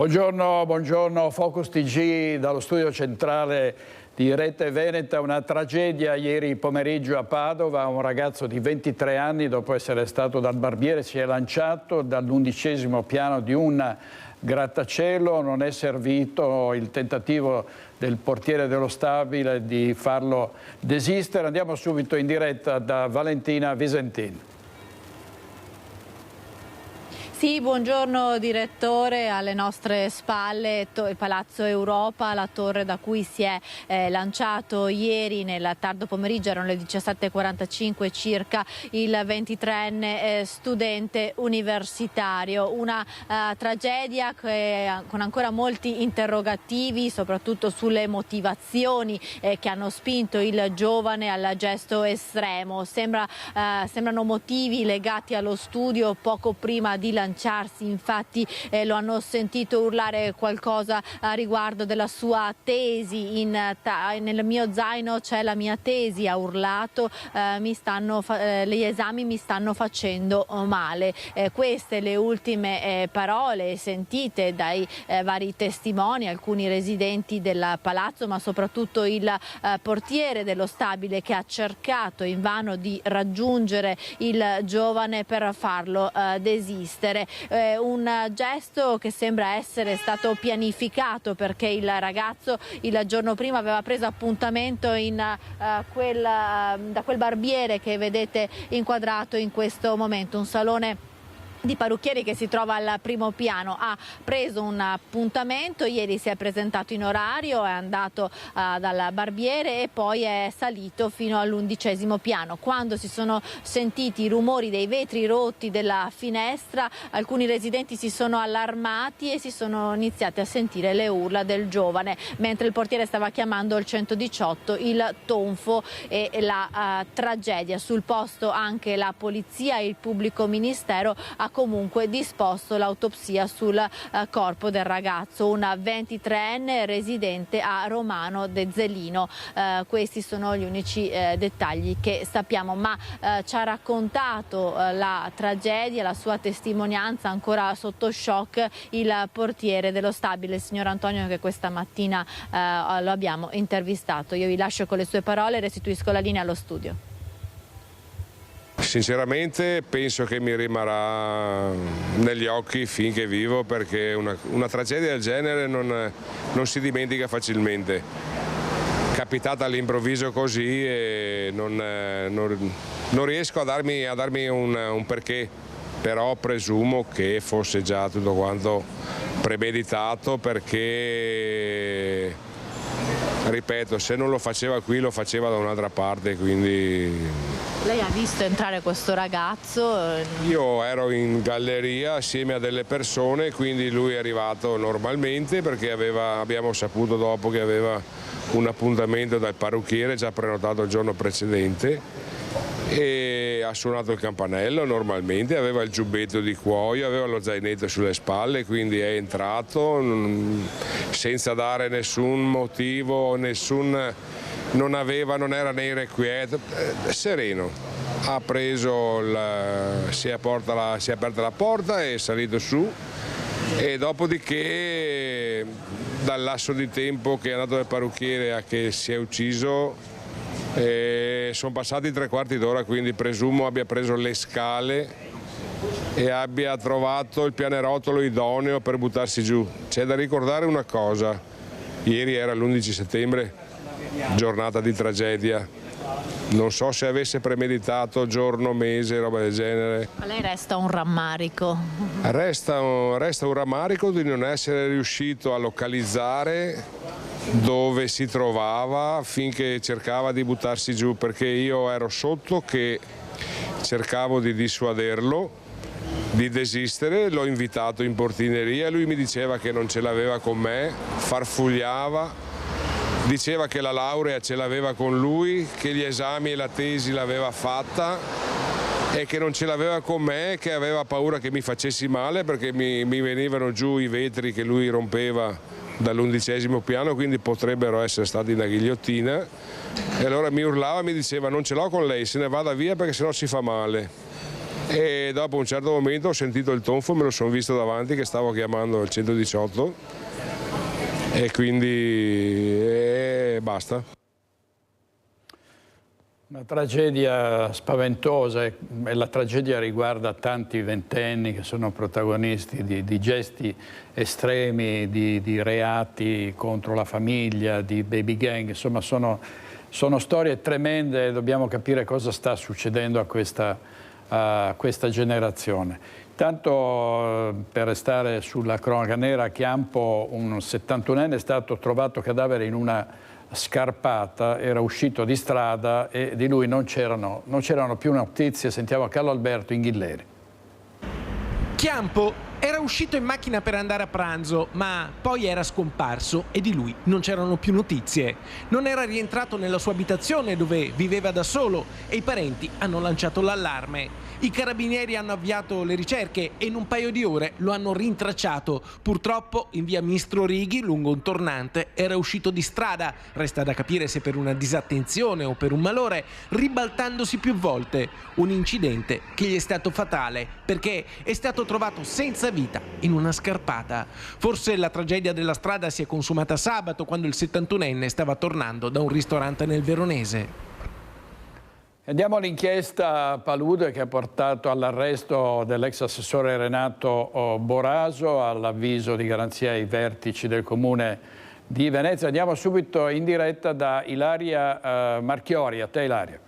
Buongiorno, buongiorno, Focus TG dallo studio centrale di Rete Veneta. Una tragedia ieri pomeriggio a Padova. Un ragazzo di 23 anni, dopo essere stato dal barbiere, si è lanciato dall'11° piano di un grattacielo. Non è servito il tentativo del portiere dello stabile di farlo desistere. Andiamo subito in diretta da Valentina Visentin. Sì, buongiorno direttore, alle nostre spalle il Palazzo Europa, la torre da cui si è lanciato ieri nel tardo pomeriggio, erano le 17:45 circa, il 23enne studente universitario. Una tragedia con ancora molti interrogativi, soprattutto sulle motivazioni che hanno spinto il giovane al gesto estremo. Sembrano motivi legati allo studio. Poco prima di lanciarsi, infatti, lo hanno sentito urlare qualcosa a riguardo della sua tesi. Nel mio zaino c'è la mia tesi, ha urlato, gli esami mi stanno facendo male. Queste le ultime parole sentite dai vari testimoni, alcuni residenti del palazzo, ma soprattutto il portiere dello stabile, che ha cercato invano di raggiungere il giovane per farlo desistere. Un gesto che sembra essere stato pianificato, perché il ragazzo il giorno prima aveva preso appuntamento da quel barbiere che vedete inquadrato in questo momento, un salone di parrucchieri che si trova al primo piano. Ha preso un appuntamento, ieri si è presentato in orario, è andato dal barbiere e poi è salito fino all'11° piano. Quando si sono sentiti i rumori dei vetri rotti della finestra, alcuni residenti si sono allarmati e si sono iniziati a sentire le urla del giovane, mentre il portiere stava chiamando il 118, il tonfo e la tragedia. Sul posto anche la polizia e il pubblico ministero ha comunque disposto l'autopsia sul corpo del ragazzo, un 23enne residente a Romano de Zelino. Questi sono gli unici dettagli che sappiamo, ma ci ha raccontato la tragedia, la sua testimonianza, ancora sotto shock, il portiere dello stabile, il signor Antonio, che questa mattina lo abbiamo intervistato. Io vi lascio con le sue parole e restituisco la linea allo studio. Sinceramente penso che mi rimarrà negli occhi finché vivo, perché una tragedia del genere non si dimentica facilmente. Capitata all'improvviso così e non riesco a darmi un perché, però presumo che fosse già tutto quanto premeditato, perché, ripeto, se non lo faceva qui lo faceva da un'altra parte, quindi... Lei ha visto entrare questo ragazzo? Io ero in galleria assieme a delle persone, quindi lui è arrivato normalmente, perché abbiamo saputo dopo che aveva un appuntamento dal parrucchiere già prenotato il giorno precedente, e ha suonato il campanello normalmente, aveva il giubbetto di cuoio, aveva lo zainetto sulle spalle, quindi è entrato senza dare nessun motivo, non era né irrequieto, sereno. Ha preso, si è aperta la porta, è salito su, e dopodiché dal lasso di tempo che è andato dal parrucchiere a che si è ucciso sono passati 3/4 d'ora, quindi presumo abbia preso le scale e abbia trovato il pianerottolo idoneo per buttarsi giù. C'è da ricordare una cosa: ieri era l'11 settembre, giornata di tragedia. Non so se avesse premeditato giorno, mese, roba del genere. A lei resta un rammarico? Resta un rammarico di non essere riuscito a localizzare dove si trovava finché cercava di buttarsi giù, perché io ero sotto che cercavo di dissuaderlo, di desistere. L'ho invitato in portineria, lui mi diceva che non ce l'aveva con me, farfugliava, diceva che la laurea ce l'aveva con lui, che gli esami e la tesi l'aveva fatta e che non ce l'aveva con me, che aveva paura che mi facessi male perché mi venivano giù i vetri che lui rompeva dall'11° piano, quindi potrebbero essere stati una ghigliottina. E allora mi urlava, mi diceva: non ce l'ho con lei, se ne vada via perché sennò si fa male. e dopo un certo momento ho sentito il tonfo, me lo sono visto davanti che stavo chiamando il 118 e quindi basta. Una tragedia spaventosa e la tragedia riguarda tanti ventenni che sono protagonisti di gesti estremi, di reati contro la famiglia, di baby gang, insomma sono storie tremende e dobbiamo capire cosa sta succedendo a questa generazione. Intanto, per restare sulla cronaca nera, a Chiampo un 71enne è stato trovato cadavere in una scarpata, era uscito di strada e di lui non c'erano più notizie. Sentiamo Carlo Alberto Inghilleri. Chiampo era uscito in macchina per andare a pranzo, ma poi era scomparso e di lui non c'erano più notizie. Non era rientrato nella sua abitazione dove viveva da solo e i parenti hanno lanciato l'allarme. I carabinieri hanno avviato le ricerche e in un paio di ore lo hanno rintracciato. Purtroppo in via Mistro Righi, lungo un tornante, era uscito di strada. Resta da capire se per una disattenzione o per un malore, ribaltandosi più volte. Un incidente che gli è stato fatale perché è stato trovato senza vita in una scarpata. Forse la tragedia della strada si è consumata sabato quando il 71enne stava tornando da un ristorante nel Veronese. Andiamo all'inchiesta Palude che ha portato all'arresto dell'ex assessore Renato Boraso, all'avviso di garanzia ai vertici del comune di Venezia. Andiamo subito in diretta da Ilaria Marchiori. A te Ilaria.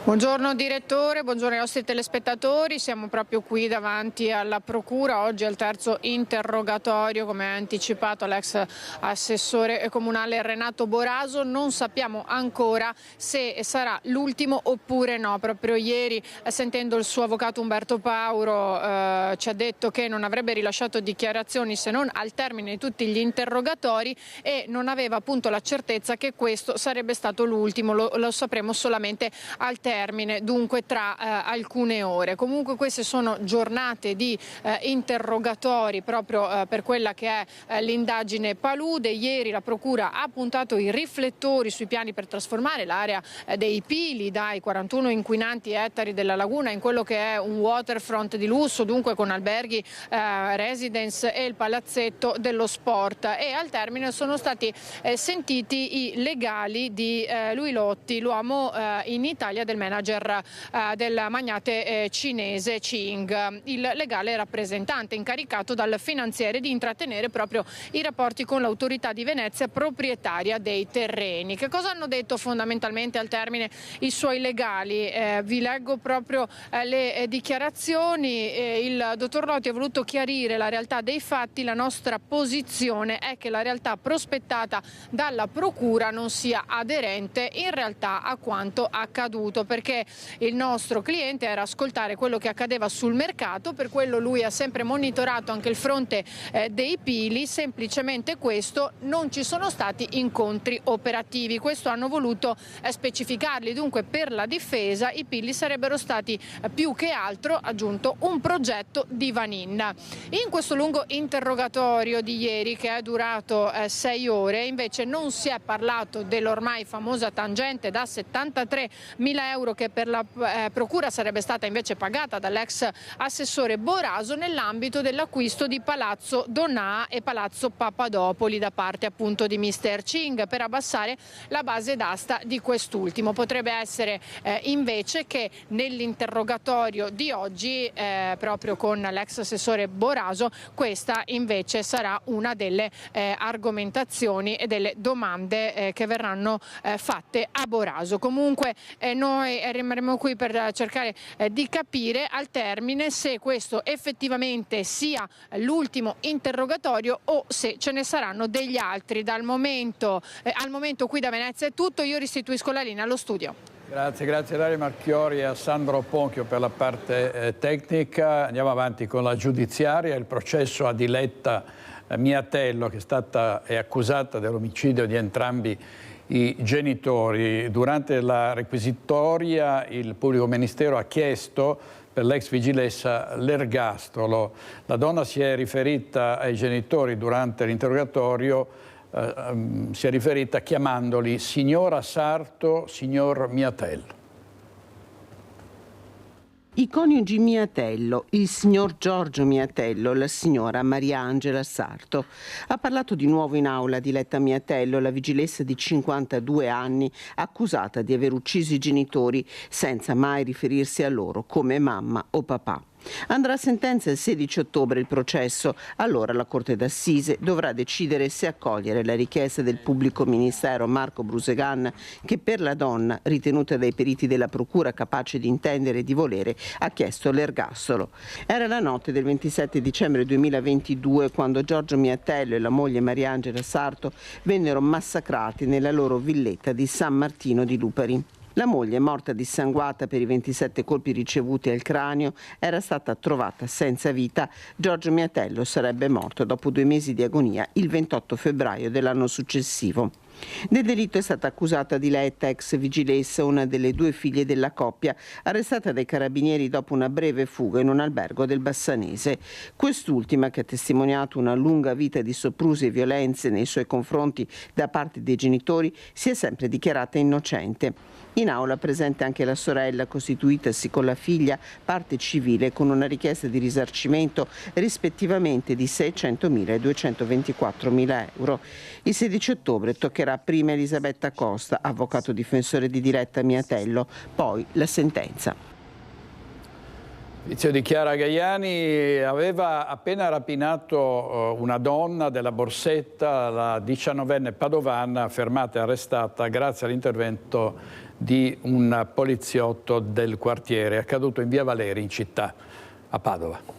Buongiorno direttore, buongiorno ai nostri telespettatori, siamo proprio qui davanti alla procura, oggi è il terzo interrogatorio come ha anticipato l'ex assessore comunale Renato Boraso, non sappiamo ancora se sarà l'ultimo oppure no. Proprio ieri sentendo il suo avvocato Umberto Pauro ci ha detto che non avrebbe rilasciato dichiarazioni se non al termine di tutti gli interrogatori e non aveva appunto la certezza che questo sarebbe stato l'ultimo, lo sapremo solamente al termine, dunque tra alcune ore. Comunque queste sono giornate di interrogatori proprio per quella che è l'indagine Palude. Ieri la procura ha puntato i riflettori sui piani per trasformare l'area dei Pili dai 41 inquinanti ettari della laguna in quello che è un waterfront di lusso, dunque con alberghi, residence e il palazzetto dello sport, e al termine sono stati sentiti i legali di Lui Lotti, l'uomo in Italia del manager del magnate cinese Ching, il legale rappresentante incaricato dal finanziere di intrattenere proprio i rapporti con l'autorità di Venezia proprietaria dei terreni. Che cosa hanno detto fondamentalmente al termine i suoi legali? Vi leggo proprio le dichiarazioni. Il dottor Lotti ha voluto chiarire la realtà dei fatti. La nostra posizione è che la realtà prospettata dalla procura non sia aderente in realtà a quanto accaduto, perché il nostro cliente era ascoltare quello che accadeva sul mercato, per quello lui ha sempre monitorato anche il fronte dei Pili, semplicemente questo, non ci sono stati incontri operativi, questo hanno voluto specificarli. Dunque per la difesa i Pili sarebbero stati più che altro, aggiunto, un progetto di Vanin. In questo lungo interrogatorio di ieri, che è durato 6 ore, invece non si è parlato dell'ormai famosa tangente da 73.000 euro che per la procura sarebbe stata invece pagata dall'ex assessore Boraso nell'ambito dell'acquisto di Palazzo Donà e Palazzo Papadopoli da parte appunto di Mr. Ching per abbassare la base d'asta di quest'ultimo. Potrebbe essere invece che nell'interrogatorio di oggi proprio con l'ex assessore Boraso questa invece sarà una delle argomentazioni e delle domande che verranno fatte a Boraso. Comunque noi rimarremo qui per cercare di capire al termine se questo effettivamente sia l'ultimo interrogatorio o se ce ne saranno degli altri. Al momento qui da Venezia è tutto, io restituisco la linea allo studio. Grazie a Ilaria Marchiori e a Sandro Ponchio per la parte tecnica. Andiamo avanti con la giudiziaria. Il processo a Diletta Miatello, che è accusata dell'omicidio di entrambi i genitori. Durante la requisitoria il pubblico ministero ha chiesto per l'ex vigilessa l'ergastolo. La donna si è riferita ai genitori durante l'interrogatorio, si è riferita chiamandoli signora Sarto, signor Miatello. I coniugi Miatello, il signor Giorgio Miatello, la signora Mariangela Sarto. Ha parlato di nuovo in aula Diletta Miatello, la vigilessa di 52 anni, accusata di aver ucciso i genitori senza mai riferirsi a loro come mamma o papà. Andrà a sentenza il 16 ottobre il processo. Allora la Corte d'Assise dovrà decidere se accogliere la richiesta del pubblico ministero Marco Brusegan, che per la donna, ritenuta dai periti della procura capace di intendere e di volere, ha chiesto l'ergastolo. Era la notte del 27 dicembre 2022 quando Giorgio Miatello e la moglie Mariangela Sarto vennero massacrati nella loro villetta di San Martino di Lupari. La moglie, morta dissanguata per i 27 colpi ricevuti al cranio, era stata trovata senza vita. Giorgio Miatello sarebbe morto dopo 2 mesi di agonia il 28 febbraio dell'anno successivo. Del delitto è stata accusata Diletta, ex vigilessa, una delle 2 figlie della coppia, arrestata dai carabinieri dopo una breve fuga in un albergo del Bassanese. Quest'ultima, che ha testimoniato una lunga vita di soprusi e violenze nei suoi confronti da parte dei genitori, si è sempre dichiarata innocente. In aula presente anche la sorella, costituitasi con la figlia parte civile con una richiesta di risarcimento rispettivamente di 600.000 e 224.000 euro. Il 16 ottobre toccherà prima Elisabetta Costa, avvocato difensore di Diletta Miatello, poi la sentenza. Vizio di Chiara Gaiani aveva appena rapinato una donna della Borsetta, la 19enne padovana, fermata e arrestata grazie all'intervento di un poliziotto del quartiere, accaduto in via Valeri, in città, a Padova.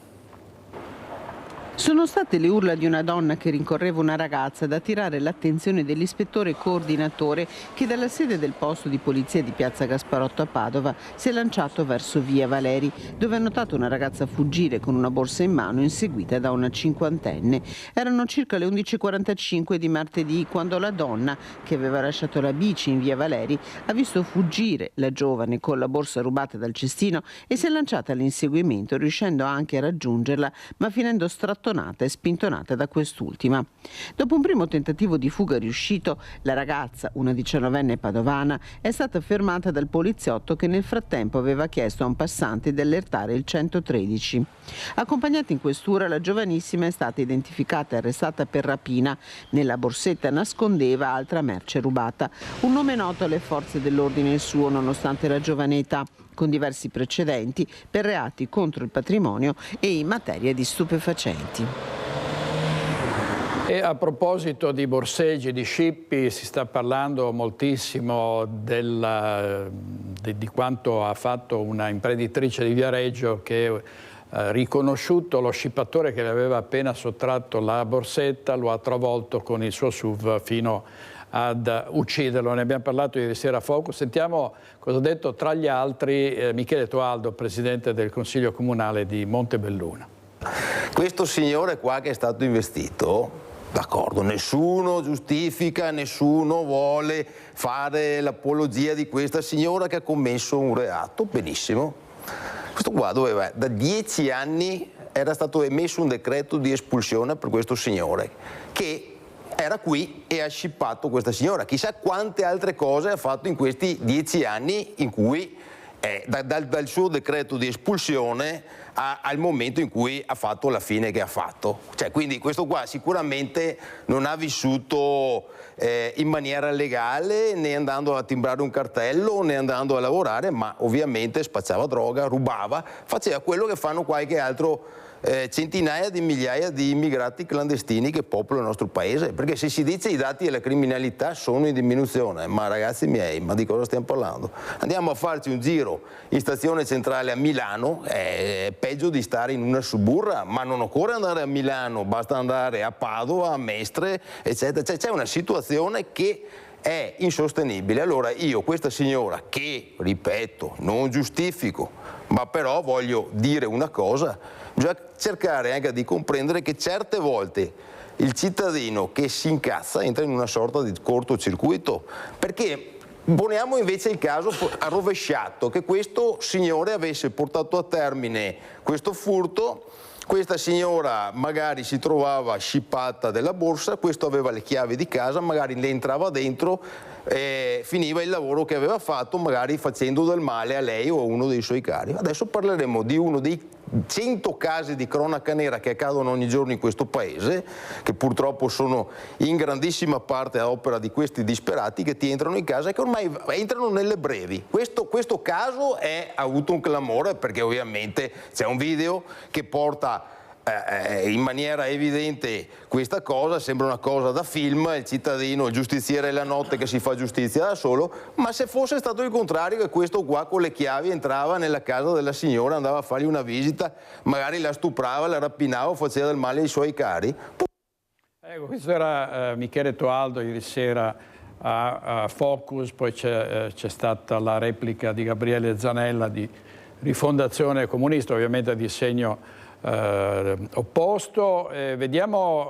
Sono state le urla di una donna che rincorreva una ragazza ad attirare l'attenzione dell'ispettore coordinatore che dalla sede del posto di polizia di Piazza Gasparotto a Padova si è lanciato verso via Valeri, dove ha notato una ragazza fuggire con una borsa in mano inseguita da una 50enne. Erano circa le 11:45 di martedì quando la donna, che aveva lasciato la bici in via Valeri, ha visto fuggire la giovane con la borsa rubata dal cestino e si è lanciata all'inseguimento, riuscendo anche a raggiungerla, ma finendo strattonata e spintonata da quest'ultima. Dopo un primo tentativo di fuga riuscito, la ragazza, una 19enne padovana, è stata fermata dal poliziotto che nel frattempo aveva chiesto a un passante di allertare il 113. Accompagnata in questura, la giovanissima è stata identificata e arrestata per rapina. Nella borsetta nascondeva altra merce rubata. Un nome noto alle forze dell'ordine il suo, nonostante la giovane età, con diversi precedenti per reati contro il patrimonio e in materia di stupefacenti. E a proposito di borseggi, di scippi, si sta parlando moltissimo di quanto ha fatto una imprenditrice di Viareggio che riconosciuto lo scippatore che le aveva appena sottratto la borsetta, lo ha travolto con il suo SUV fino ad ucciderlo. Ne abbiamo parlato ieri sera a Focus. Sentiamo cosa ha detto tra gli altri Michele Toaldo, presidente del Consiglio Comunale di Montebelluna. Questo signore qua che è stato investito, d'accordo, nessuno giustifica, nessuno vuole fare l'apologia di questa signora che ha commesso un reato, benissimo. Questo qua doveva, da 10 anni era stato emesso un decreto di espulsione per questo signore che era qui e ha scippato questa signora. Chissà quante altre cose ha fatto in questi 10 anni in cui dal suo decreto di espulsione al momento in cui ha fatto la fine che ha fatto. Cioè, quindi questo qua sicuramente non ha vissuto in maniera legale, né andando a timbrare un cartello, né andando a lavorare, ma ovviamente spacciava droga, rubava, faceva quello che fanno qualche altro centinaia di migliaia di immigrati clandestini che popolano il nostro paese, perché se si dice i dati della criminalità sono in diminuzione, ma ragazzi miei, ma di cosa stiamo parlando? Andiamo a farci un giro in stazione centrale a Milano, è peggio di stare in una suburra, ma non occorre andare a Milano, basta andare a Padova, a Mestre, eccetera. C'è una situazione che è insostenibile. Allora io, questa signora, che, ripeto, non giustifico, ma però voglio dire una cosa, bisogna cercare anche di comprendere che certe volte il cittadino che si incazza entra in una sorta di cortocircuito, perché poniamo invece il caso rovesciato, che questo signore avesse portato a termine questo furto Questa signora magari si trovava scippata della borsa, questo aveva le chiavi di casa, magari le entrava dentro e finiva il lavoro che aveva fatto, magari facendo del male a lei o a uno dei suoi cari. Adesso parleremo di uno dei 100 casi di cronaca nera che accadono ogni giorno in questo paese, che purtroppo sono in grandissima parte a opera di questi disperati che ti entrano in casa e che ormai entrano nelle brevi. Questo caso ha avuto un clamore perché ovviamente c'è un video che porta in maniera evidente questa cosa, sembra una cosa da film, il cittadino, il giustiziere della notte che si fa giustizia da solo, ma se fosse stato il contrario, che questo qua con le chiavi entrava nella casa della signora, andava a fargli una visita, magari la stuprava, la rapinava o faceva del male ai suoi cari. Ecco, questo era Michele Toaldo ieri sera a Focus, poi c'è stata la replica di Gabriele Zanella di Rifondazione Comunista, ovviamente di segno opposto. Vediamo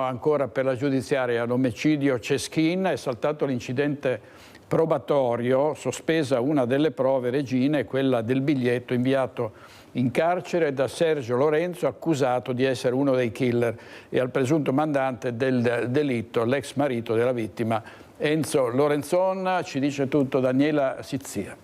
ancora per la giudiziaria l'omicidio Ceschin, è saltato l'incidente probatorio, sospesa una delle prove regine, quella del biglietto inviato in carcere da Sergio Lorenzo, accusato di essere uno dei killer, e al presunto mandante del delitto, l'ex marito della vittima Enzo Lorenzon. Ci dice tutto Daniela Sizzia.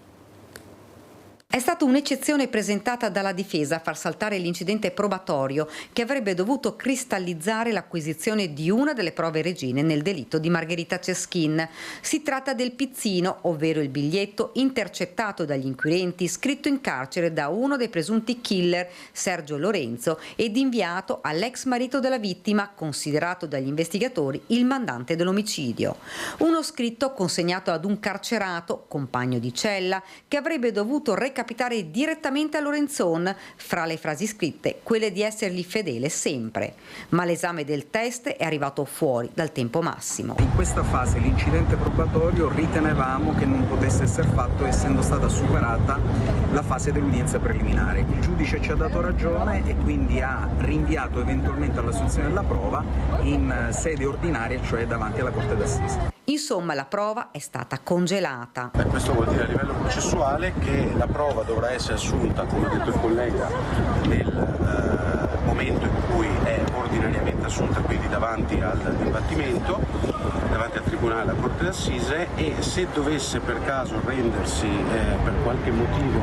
È stata un'eccezione presentata dalla difesa a far saltare l'incidente probatorio che avrebbe dovuto cristallizzare l'acquisizione di una delle prove regine nel delitto di Margherita Ceschin. Si tratta del pizzino, ovvero il biglietto intercettato dagli inquirenti, scritto in carcere da uno dei presunti killer, Sergio Lorenzo, ed inviato all'ex marito della vittima, considerato dagli investigatori il mandante dell'omicidio. Uno scritto consegnato ad un carcerato, compagno di cella, che avrebbe dovuto recapitare direttamente a Lorenzon, fra le frasi scritte quelle di essergli fedele sempre, ma l'esame del test è arrivato fuori dal tempo massimo. In questa fase l'incidente probatorio ritenevamo che non potesse essere fatto essendo stata superata la fase dell'udienza preliminare. Il giudice ci ha dato ragione e quindi ha rinviato eventualmente all'assunzione della prova in sede ordinaria, cioè davanti alla Corte d'Assise. Insomma, la prova è stata congelata. Questo vuol dire a livello processuale che la prova dovrà essere assunta, come ha detto il collega, nel momento in cui è ordinariamente assunta, quindi davanti al dibattimento, davanti al Tribunale, alla Corte d'Assise, e se dovesse per caso rendersi per qualche motivo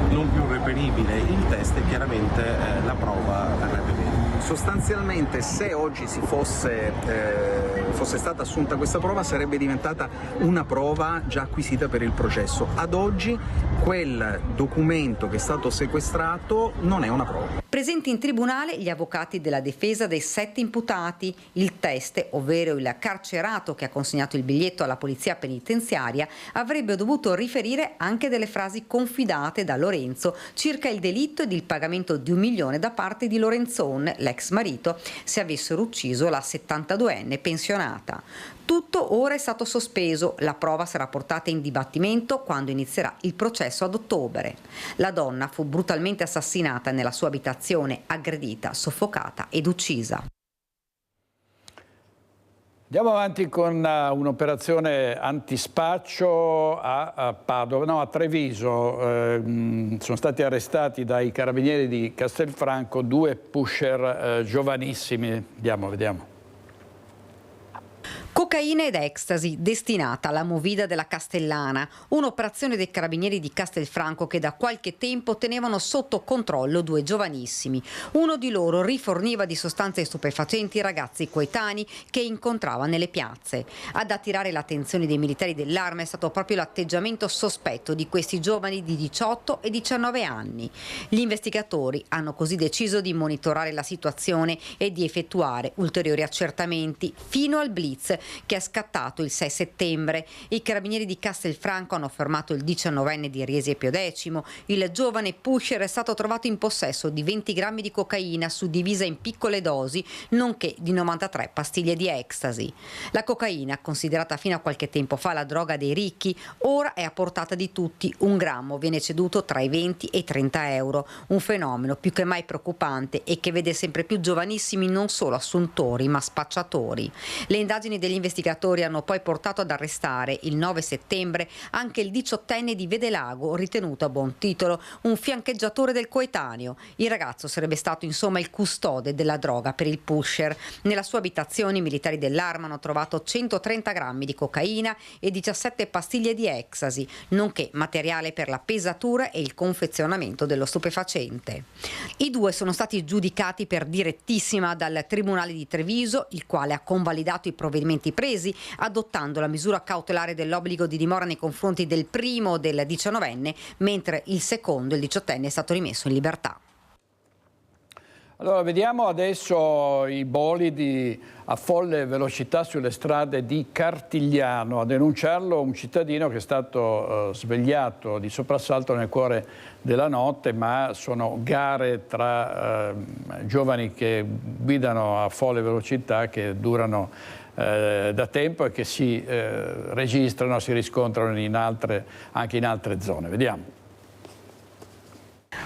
non più reperibile il test, chiaramente la prova verrebbe meno. Sostanzialmente, se oggi fosse stata assunta questa prova, sarebbe diventata una prova già acquisita per il processo. Ad oggi quel documento che è stato sequestrato non è una prova. Presenti in tribunale gli avvocati della difesa dei 7 imputati. Il test, ovvero il carcerato che ha consegnato il biglietto alla polizia penitenziaria, avrebbe dovuto riferire anche delle frasi confidate da Lorenzo circa il delitto ed il pagamento di $1 milione da parte di Lorenzon, l'ex marito, se avessero ucciso la 72enne pensionata. Tutto ora è stato sospeso, la prova sarà portata in dibattimento quando inizierà il processo ad ottobre. La donna fu brutalmente assassinata nella sua abitazione, aggredita, soffocata ed uccisa. Andiamo avanti con un'operazione antispaccio a Padova, no, a Treviso. Sono stati arrestati dai carabinieri di Castelfranco 2 pusher giovanissimi. Vediamo. Cocaina ed ecstasy destinata alla movida della Castellana, un'operazione dei carabinieri di Castelfranco che da qualche tempo tenevano sotto controllo 2 giovanissimi. Uno di loro riforniva di sostanze stupefacenti i ragazzi coetanei che incontrava nelle piazze. Ad attirare l'attenzione dei militari dell'arma è stato proprio l'atteggiamento sospetto di questi giovani di 18 e 19 anni. Gli investigatori hanno così deciso di monitorare la situazione e di effettuare ulteriori accertamenti fino al blitz che è scattato il 6 settembre. I carabinieri di Castelfranco hanno fermato il 19enne di Riesi Pio X. Il giovane pusher è stato trovato in possesso di 20 grammi di cocaina suddivisa in piccole dosi, nonché di 93 pastiglie di ecstasy. La cocaina, considerata fino a qualche tempo fa la droga dei ricchi, ora è a portata di tutti. 1 grammo viene ceduto tra i 20 e i 30 euro, un fenomeno più che mai preoccupante e che vede sempre più giovanissimi non solo assuntori ma spacciatori. Le indagini degli investigatori investigatori hanno poi portato ad arrestare il 9 settembre anche il 18enne di Vedelago, ritenuto a buon titolo un fiancheggiatore del coetaneo. Il ragazzo sarebbe stato insomma il custode della droga per il pusher. Nella sua abitazione i militari dell'Arma hanno trovato 130 grammi di cocaina e 17 pastiglie di ecstasy, nonché materiale per la pesatura e il confezionamento dello stupefacente. I due sono stati giudicati per direttissima dal Tribunale di Treviso, il quale ha convalidato i provvedimenti presi, adottando la misura cautelare dell'obbligo di dimora nei confronti del primo del 19enne, mentre il secondo, il 18enne, è stato rimesso in libertà. Allora, vediamo adesso i bolidi a folle velocità sulle strade di Cartigliano. A denunciarlo un cittadino che è stato svegliato di soprassalto nel cuore della notte, ma sono gare tra giovani che guidano a folle velocità che durano da tempo e che si registrano, si riscontrano anche in altre zone. Vediamo.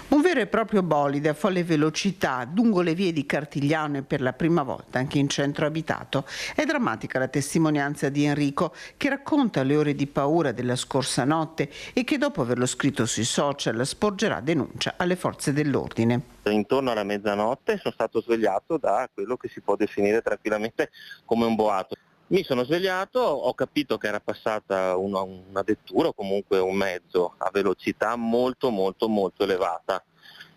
Un vero e proprio bolide a folle velocità lungo le vie di Cartigliano e per la prima volta anche in centro abitato. È drammatica la testimonianza di Enrico, che racconta le ore di paura della scorsa notte e che dopo averlo scritto sui social sporgerà denuncia alle forze dell'ordine. Intorno alla mezzanotte sono stato svegliato da quello che si può definire tranquillamente come un boato. Mi sono svegliato, ho capito che era passata una vettura o comunque un mezzo a velocità molto elevata.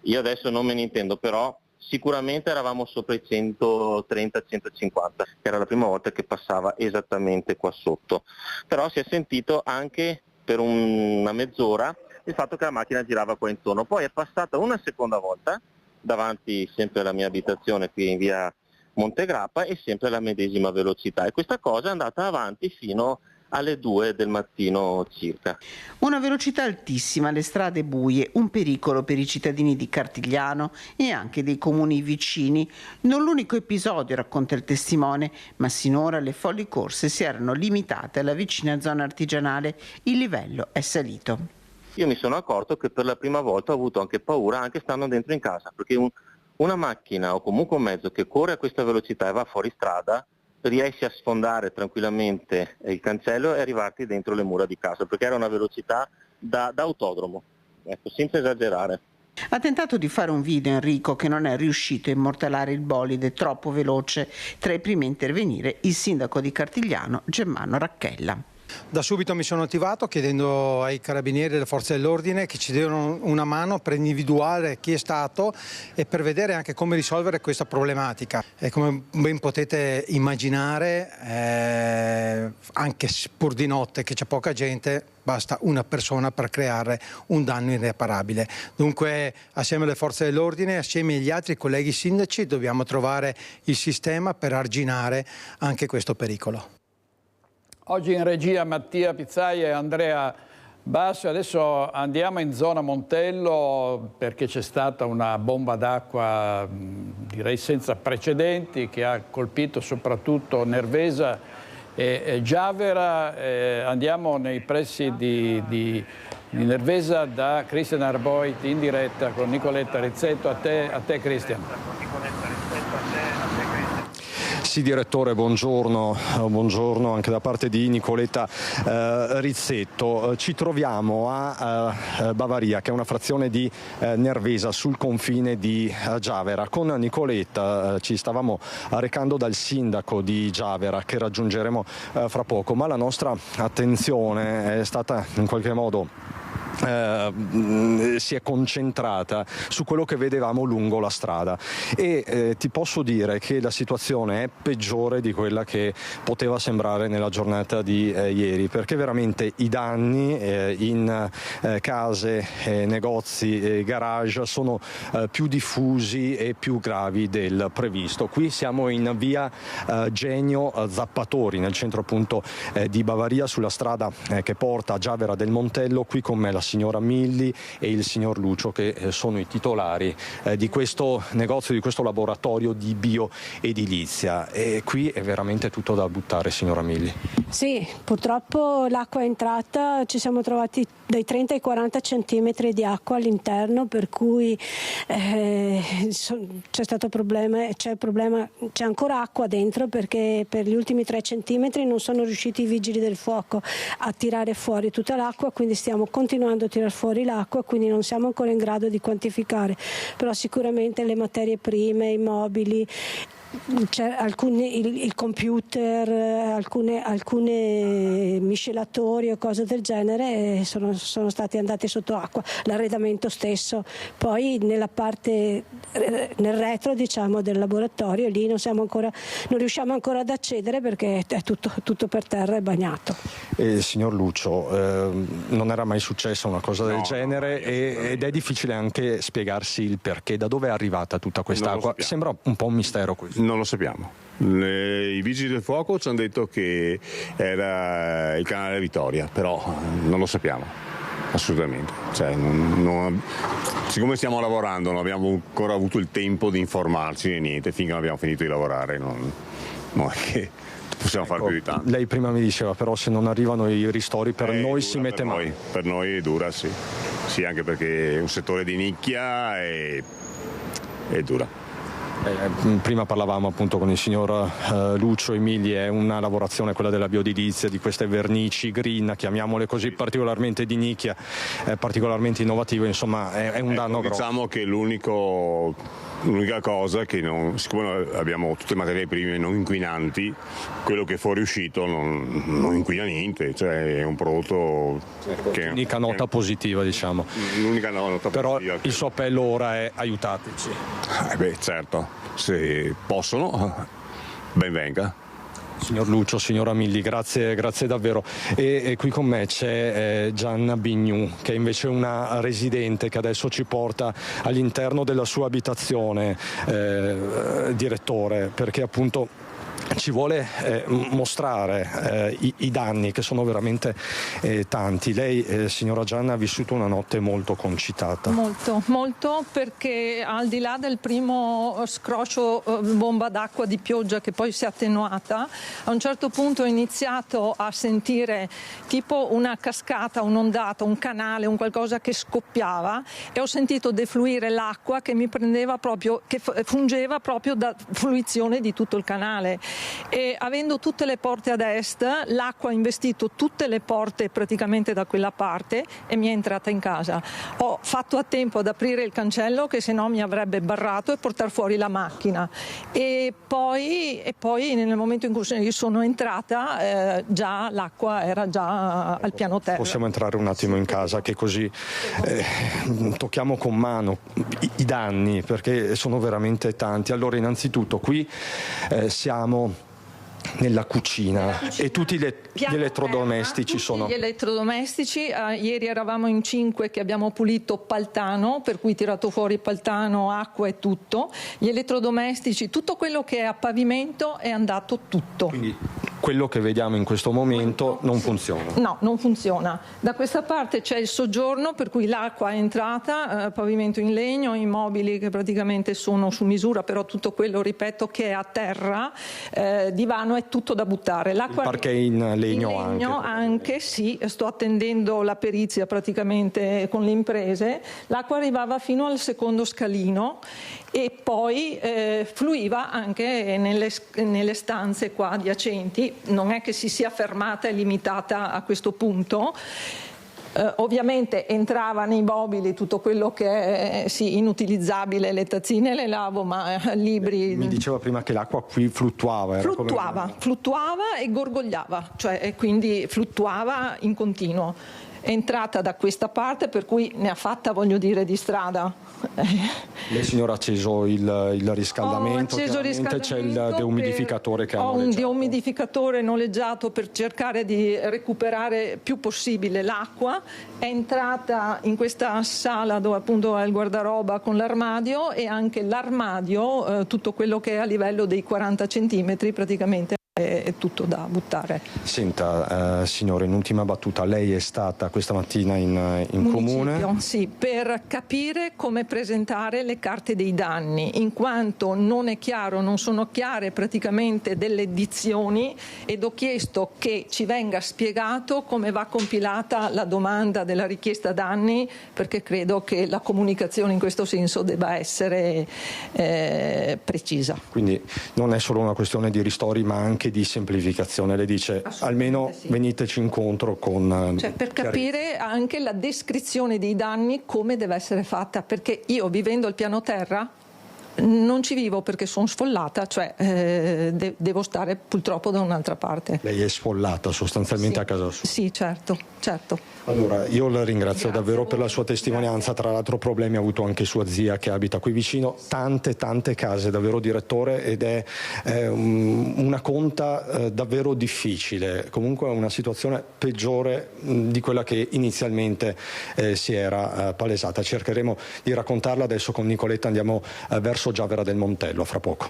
Io adesso non me ne intendo, però sicuramente eravamo sopra i 130-150, che era la prima volta che passava esattamente qua sotto. Però si è sentito anche per una mezz'ora il fatto che la macchina girava qua intorno. Poi è passata una seconda volta davanti sempre alla mia abitazione qui in via Montegrappa e sempre alla medesima velocità, e questa cosa è andata avanti fino alle 2 del mattino circa. Una velocità altissima, le strade buie, un pericolo per i cittadini di Cartigliano e anche dei comuni vicini. Non l'unico episodio, racconta il testimone, ma sinora le folli corse si erano limitate alla vicina zona artigianale. Il livello è salito. Io mi sono accorto che per la prima volta ho avuto anche paura, anche stando dentro in casa, perché una macchina o comunque un mezzo che corre a questa velocità e va fuori strada riesce a sfondare tranquillamente il cancello e arrivarti dentro le mura di casa, perché era una velocità da autodromo, ecco, senza esagerare. Ha tentato di fare un video Enrico, che non è riuscito a immortalare il bolide troppo veloce. Tra i primi a intervenire il sindaco di Cartigliano, Germano Racchella. Da subito mi sono attivato chiedendo ai carabinieri e alle forze dell'ordine che ci diano una mano per individuare chi è stato e per vedere anche come risolvere questa problematica. E come ben potete immaginare, anche pur di notte che c'è poca gente, basta una persona per creare un danno irreparabile. Dunque, assieme alle forze dell'ordine, assieme agli altri colleghi sindaci, dobbiamo trovare il sistema per arginare anche questo pericolo. Oggi in regia Mattia Pizzaia e Andrea Basso. Adesso andiamo in zona Montello perché c'è stata una bomba d'acqua, direi senza precedenti, che ha colpito soprattutto Nervesa e Giavera. Andiamo nei pressi di Nervesa da Cristian Arboit in diretta con Nicoletta Rizzetto. A te Cristian. Sì, direttore, buongiorno anche da parte di Nicoletta Rizzetto. Ci troviamo a Bavaria, che è una frazione di Nervesa sul confine di Giavera. Con Nicoletta ci stavamo recando dal sindaco di Giavera, che raggiungeremo fra poco, ma la nostra attenzione è stata in qualche modo si è concentrata su quello che vedevamo lungo la strada e ti posso dire che la situazione è peggiore di quella che poteva sembrare nella giornata di ieri, perché veramente i danni in case, negozi, garage sono più diffusi e più gravi del previsto. Qui siamo in via Genio Zappatori, nel centro appunto di Bavaria, sulla strada che porta a Giavera del Montello. Qui con me la signora Milli e il signor Lucio, che sono i titolari di questo negozio, di questo laboratorio di bioedilizia. E qui è veramente tutto da buttare, signora Milli. Sì, purtroppo l'acqua è entrata, ci siamo trovati dai 30 ai 40 centimetri di acqua all'interno, per cui c'è stato problema, c'è ancora acqua dentro, perché per gli ultimi 3 centimetri non sono riusciti i vigili del fuoco a tirare fuori tutta l'acqua, quindi stiamo continuando a tirare fuori l'acqua, quindi non siamo ancora in grado di quantificare, però sicuramente le materie prime, i mobili, il computer, alcune miscelatori o cose del genere sono stati andati sotto acqua, l'arredamento stesso. Poi nel retro, diciamo, del laboratorio, lì non riusciamo ancora ad accedere perché è tutto per terra e bagnato. Signor Lucio, non era mai successa una cosa del genere ed è difficile anche spiegarsi il perché, da dove è arrivata tutta questa acqua. Sembra un po' un mistero questo. Non lo sappiamo. I vigili del fuoco ci hanno detto che era il canale Vittoria, però non lo sappiamo assolutamente. Siccome stiamo lavorando non abbiamo ancora avuto il tempo di informarci e niente, finché non abbiamo finito di lavorare non è che possiamo fare più di tanto. Lei prima mi diceva però se non arrivano i ristori per noi si mette male. Per noi è dura, sì, anche perché è un settore di nicchia e è dura. Prima parlavamo appunto con il signor Lucio Emili, è una lavorazione quella della biodilizia, di queste vernici green, chiamiamole così, particolarmente di nicchia, particolarmente innovative, insomma è un danno grosso. Diciamo che l'unica cosa che siccome abbiamo tutte le materie prime non inquinanti, quello che è fuoriuscito non inquina niente, cioè è un prodotto che l'unica nota positiva, diciamo. L'unica nota però positiva. Il suo appello ora è aiutateci. Certo, se possono, ben venga. Signor Lucio, signora Milli, grazie davvero. E qui con me c'è Gianna Bignou, che è invece una residente che adesso ci porta all'interno della sua abitazione, direttore, perché appunto ci vuole mostrare i danni, che sono veramente tanti. Lei, signora Gianna, ha vissuto una notte molto concitata. Molto, perché al di là del primo scroscio bomba d'acqua di pioggia che poi si è attenuata, a un certo punto ho iniziato a sentire tipo una cascata, un'ondata, un canale, un qualcosa che scoppiava, e ho sentito defluire l'acqua che mi prendeva proprio, che fungeva proprio da fruizione di tutto il canale. E avendo tutte le porte ad est, l'acqua ha investito tutte le porte praticamente da quella parte e mi è entrata in casa. Ho fatto a tempo ad aprire il cancello, che se no mi avrebbe barrato, e portare fuori la macchina. E poi nel momento in cui io sono entrata, già l'acqua era già al piano terra. Possiamo entrare un attimo in casa, che così tocchiamo con mano i danni, perché sono veramente tanti. Allora, innanzitutto qui siamo nella cucina e tutti gli elettrodomestici sono. Gli elettrodomestici, ieri eravamo in 5 che abbiamo pulito Paltano, per cui tirato fuori Paltano, acqua e tutto. Gli elettrodomestici, tutto quello che è a pavimento è andato tutto. Quindi quello che vediamo in questo momento non funziona. No, non funziona. Da questa parte c'è il soggiorno, per cui l'acqua è entrata, pavimento in legno, i mobili che praticamente sono su misura, però tutto quello, ripeto, che è a terra, divano, è tutto da buttare. L'acqua, il parquet in legno anche, sì, sto attendendo la perizia praticamente con le imprese. L'acqua arrivava fino al secondo scalino e poi fluiva anche nelle stanze qua adiacenti. Non è che si sia fermata e limitata a questo punto. Ovviamente entrava nei mobili tutto quello che è inutilizzabile, le tazzine le lavo, ma libri. Mi diceva prima che l'acqua qui fluttuava. Fluttuava e gorgogliava, cioè quindi fluttuava in continuo. È entrata da questa parte, per cui ne ha fatta, voglio dire, di strada. Lei, signora, ha acceso il riscaldamento, c'è il deumidificatore che ha noleggiato. Ho un deumidificatore noleggiato per cercare di recuperare più possibile l'acqua. È entrata in questa sala dove appunto è il guardaroba con l'armadio, e anche l'armadio, tutto quello che è a livello dei 40 centimetri praticamente è tutto da buttare. Senta, signore, in ultima battuta, lei è stata questa mattina in comune? Sì, per capire come presentare le carte dei danni, in quanto non sono chiare praticamente delle dizioni, ed ho chiesto che ci venga spiegato come va compilata la domanda della richiesta danni, perché credo che la comunicazione in questo senso debba essere precisa. Quindi non è solo una questione di ristori ma anche di semplificazione. Lei dice almeno sì, veniteci incontro con... per capire anche la descrizione dei danni come deve essere fatta, perché io, vivendo il piano terra, non ci vivo perché sono sfollata, devo stare purtroppo da un'altra parte. Lei è sfollata sostanzialmente, sì, a casa sua? Sì, certo. Allora, io la ringrazio davvero per la sua testimonianza. Tra l'altro problemi ha avuto anche sua zia che abita qui vicino. Tante case, davvero, direttore, ed è una conta davvero difficile. Comunque è una situazione peggiore di quella che inizialmente si era palesata. Cercheremo di raccontarla adesso con Nicoletta. Andiamo verso Giavera del Montello, a fra poco.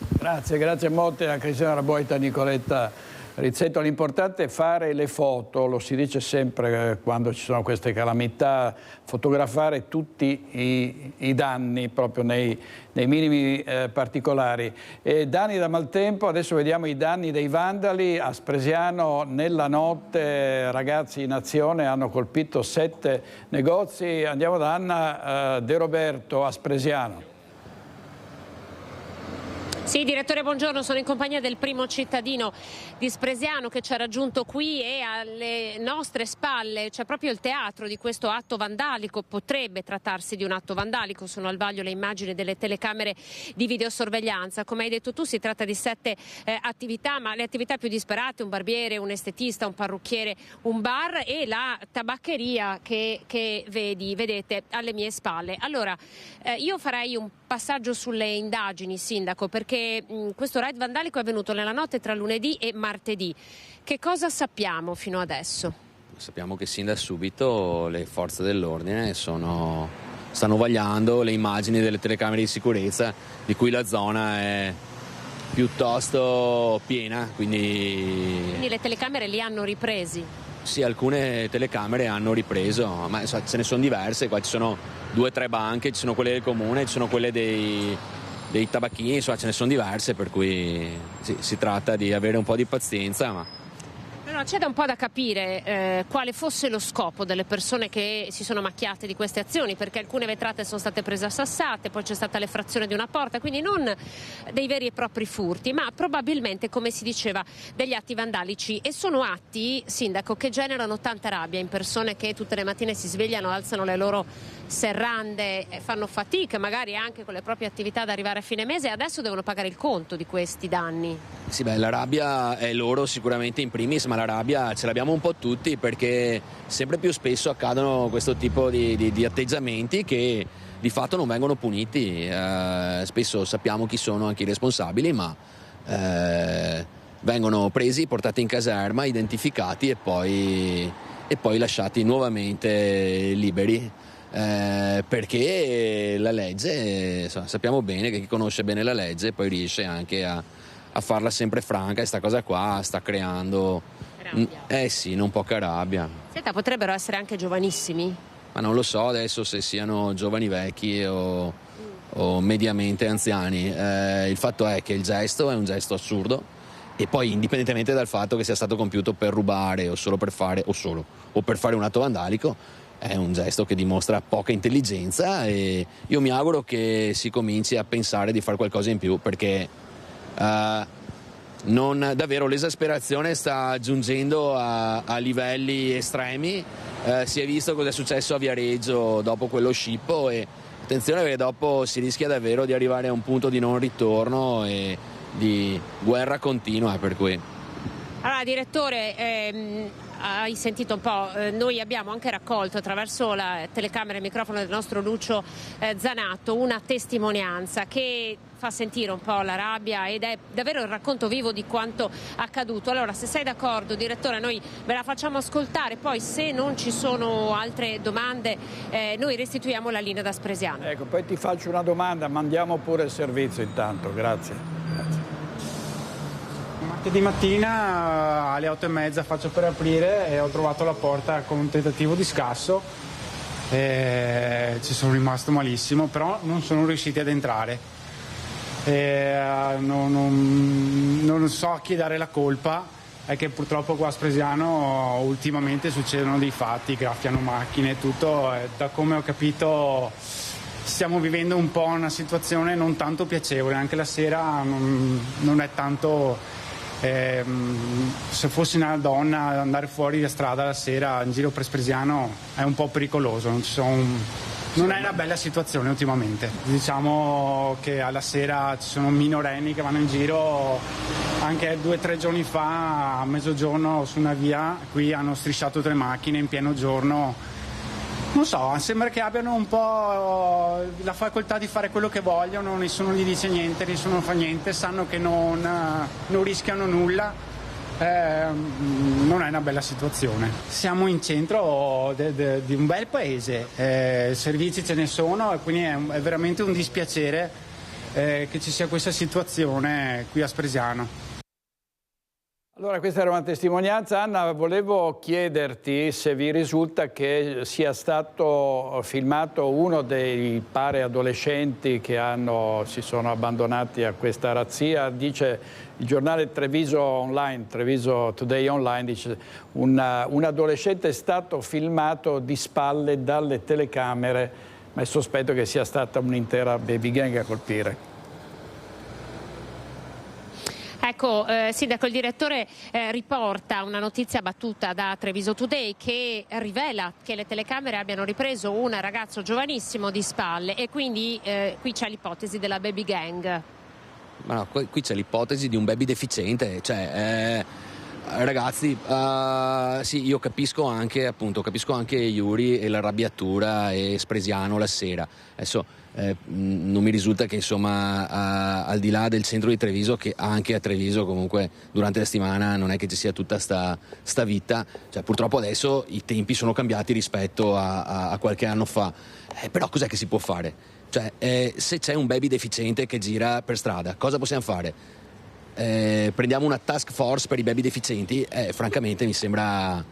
Grazie molte a Cristiana Raboita e Nicoletta Rizzetto. L'importante è fare le foto, lo si dice sempre quando ci sono queste calamità, fotografare tutti i danni proprio nei minimi particolari. Danni da maltempo, adesso vediamo i danni dei vandali. A Spresiano nella notte ragazzi in azione hanno colpito 7 negozi. Andiamo da Anna De Roberto a Spresiano. Sì, direttore, buongiorno, sono in compagnia del primo cittadino di Spresiano che ci ha raggiunto qui, e alle nostre spalle c'è proprio il teatro di questo atto vandalico. Potrebbe trattarsi di un atto vandalico, sono al vaglio le immagini delle telecamere di videosorveglianza. Come hai detto tu, si tratta di 7 attività, ma le attività più disperate: un barbiere, un estetista, un parrucchiere, un bar e la tabaccheria che vedete alle mie spalle. Allora, io farei un passaggio sulle indagini, sindaco, perché questo raid vandalico è avvenuto nella notte tra lunedì e martedì. Che cosa sappiamo fino adesso? Sappiamo che sin da subito le forze dell'ordine stanno vagliando le immagini delle telecamere di sicurezza, di cui la zona è piuttosto piena. Quindi le telecamere li hanno ripresi? Sì, alcune telecamere hanno ripreso, ma ce ne sono diverse. Qua ci sono 2 o 3 banche, ci sono quelle del comune, ci sono quelle dei tabacchini, insomma ce ne sono diverse, per cui sì, si tratta di avere un po' di pazienza. Ma No, c'è da un po' da capire quale fosse lo scopo delle persone che si sono macchiate di queste azioni, perché alcune vetrate sono state prese a sassate, poi c'è stata l'effrazione di una porta, quindi non dei veri e propri furti, ma probabilmente, come si diceva, degli atti vandalici. E sono atti, sindaco, che generano tanta rabbia in persone che tutte le mattine si svegliano, alzano le loro serrande, fanno fatica magari anche con le proprie attività ad arrivare a fine mese, e adesso devono pagare il conto di questi danni. Sì, la rabbia è loro sicuramente in primis, ma la rabbia ce l'abbiamo un po' tutti, perché sempre più spesso accadono questo tipo di atteggiamenti che di fatto non vengono puniti. Spesso sappiamo chi sono anche i responsabili, ma vengono presi, portati in caserma, identificati e poi lasciati nuovamente liberi. Perché la legge, insomma, sappiamo bene che chi conosce bene la legge poi riesce anche a farla sempre franca, e sta cosa qua sta creando non poca rabbia. Senta, potrebbero essere anche giovanissimi? Ma non lo so adesso se siano giovani vecchi o mediamente anziani. Il fatto è che il gesto è un gesto assurdo, e poi indipendentemente dal fatto che sia stato compiuto per rubare o per fare un atto vandalico, è un gesto che dimostra poca intelligenza, e io mi auguro che si cominci a pensare di fare qualcosa in più, perché davvero l'esasperazione sta giungendo a livelli estremi. Si è visto cosa è successo a Viareggio dopo quello scippo, e attenzione perché dopo si rischia davvero di arrivare a un punto di non ritorno e di guerra continua, per cui. Allora, direttore, hai sentito un po', noi abbiamo anche raccolto attraverso la telecamera e il microfono del nostro Lucio Zanatto una testimonianza che fa sentire un po' la rabbia, ed è davvero il racconto vivo di quanto accaduto. Allora, se sei d'accordo, direttore, noi ve la facciamo ascoltare, poi se non ci sono altre domande noi restituiamo la linea da Spresiano. Ecco, poi ti faccio una domanda, mandiamo pure il servizio intanto, grazie. Di mattina alle 8:30 faccio per aprire e ho trovato la porta con un tentativo di scasso e ci sono rimasto malissimo, però non sono riusciti ad entrare. Non so a chi dare la colpa, è che purtroppo qua a Spresiano ultimamente succedono dei fatti, graffiano macchine e tutto, da come ho capito stiamo vivendo un po' una situazione non tanto piacevole, anche la sera non è tanto... se fossi una donna andare fuori da strada la sera in giro per Spresiano è un po' pericoloso, non è una bella situazione ultimamente. Diciamo che alla sera ci sono minorenni che vanno in giro, anche 2 o 3 giorni fa a mezzogiorno su una via qui hanno strisciato 3 macchine in pieno giorno. Non so, sembra che abbiano un po' la facoltà di fare quello che vogliono, nessuno gli dice niente, nessuno fa niente, sanno che non rischiano nulla, non è una bella situazione. Siamo in centro di un bel paese, servizi ce ne sono e quindi è veramente un dispiacere che ci sia questa situazione qui a Spresiano. Allora, questa era una testimonianza. Anna, volevo chiederti se vi risulta che sia stato filmato uno dei pari adolescenti che si sono abbandonati a questa razzia. Dice il giornale Treviso Online, Treviso Today Online, dice un adolescente è stato filmato di spalle dalle telecamere, ma è sospetto che sia stata un'intera baby gang a colpire. Ecco, Sindaco, il direttore riporta una notizia battuta da Treviso Today che rivela che le telecamere abbiano ripreso un ragazzo giovanissimo di spalle e quindi qui c'è l'ipotesi della baby gang. Ma no, qui c'è l'ipotesi di un baby deficiente, cioè ragazzi, sì, io capisco anche Yuri e l'arrabbiatura e Spresiano la sera. Adesso non mi risulta che insomma al di là del centro di Treviso, che anche a Treviso comunque durante la settimana non è che ci sia tutta sta vita, cioè purtroppo adesso i tempi sono cambiati rispetto a qualche anno fa, però cos'è che si può fare? Cioè se c'è un baby deficiente che gira per strada, cosa possiamo fare? Prendiamo una task force per i baby deficienti? Francamente mi sembra...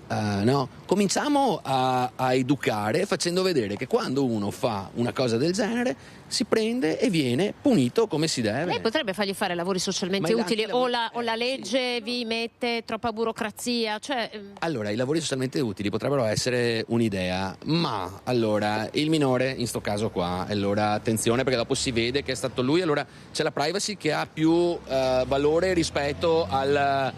no, cominciamo a educare facendo vedere che quando uno fa una cosa del genere si prende e viene punito come si deve. Lei potrebbe fargli fare lavori socialmente utili o la legge vi mette troppa burocrazia? Allora, i lavori socialmente utili potrebbero essere un'idea, ma allora il minore in sto caso qua, allora attenzione, perché dopo si vede che è stato lui, allora c'è la privacy che ha più valore rispetto al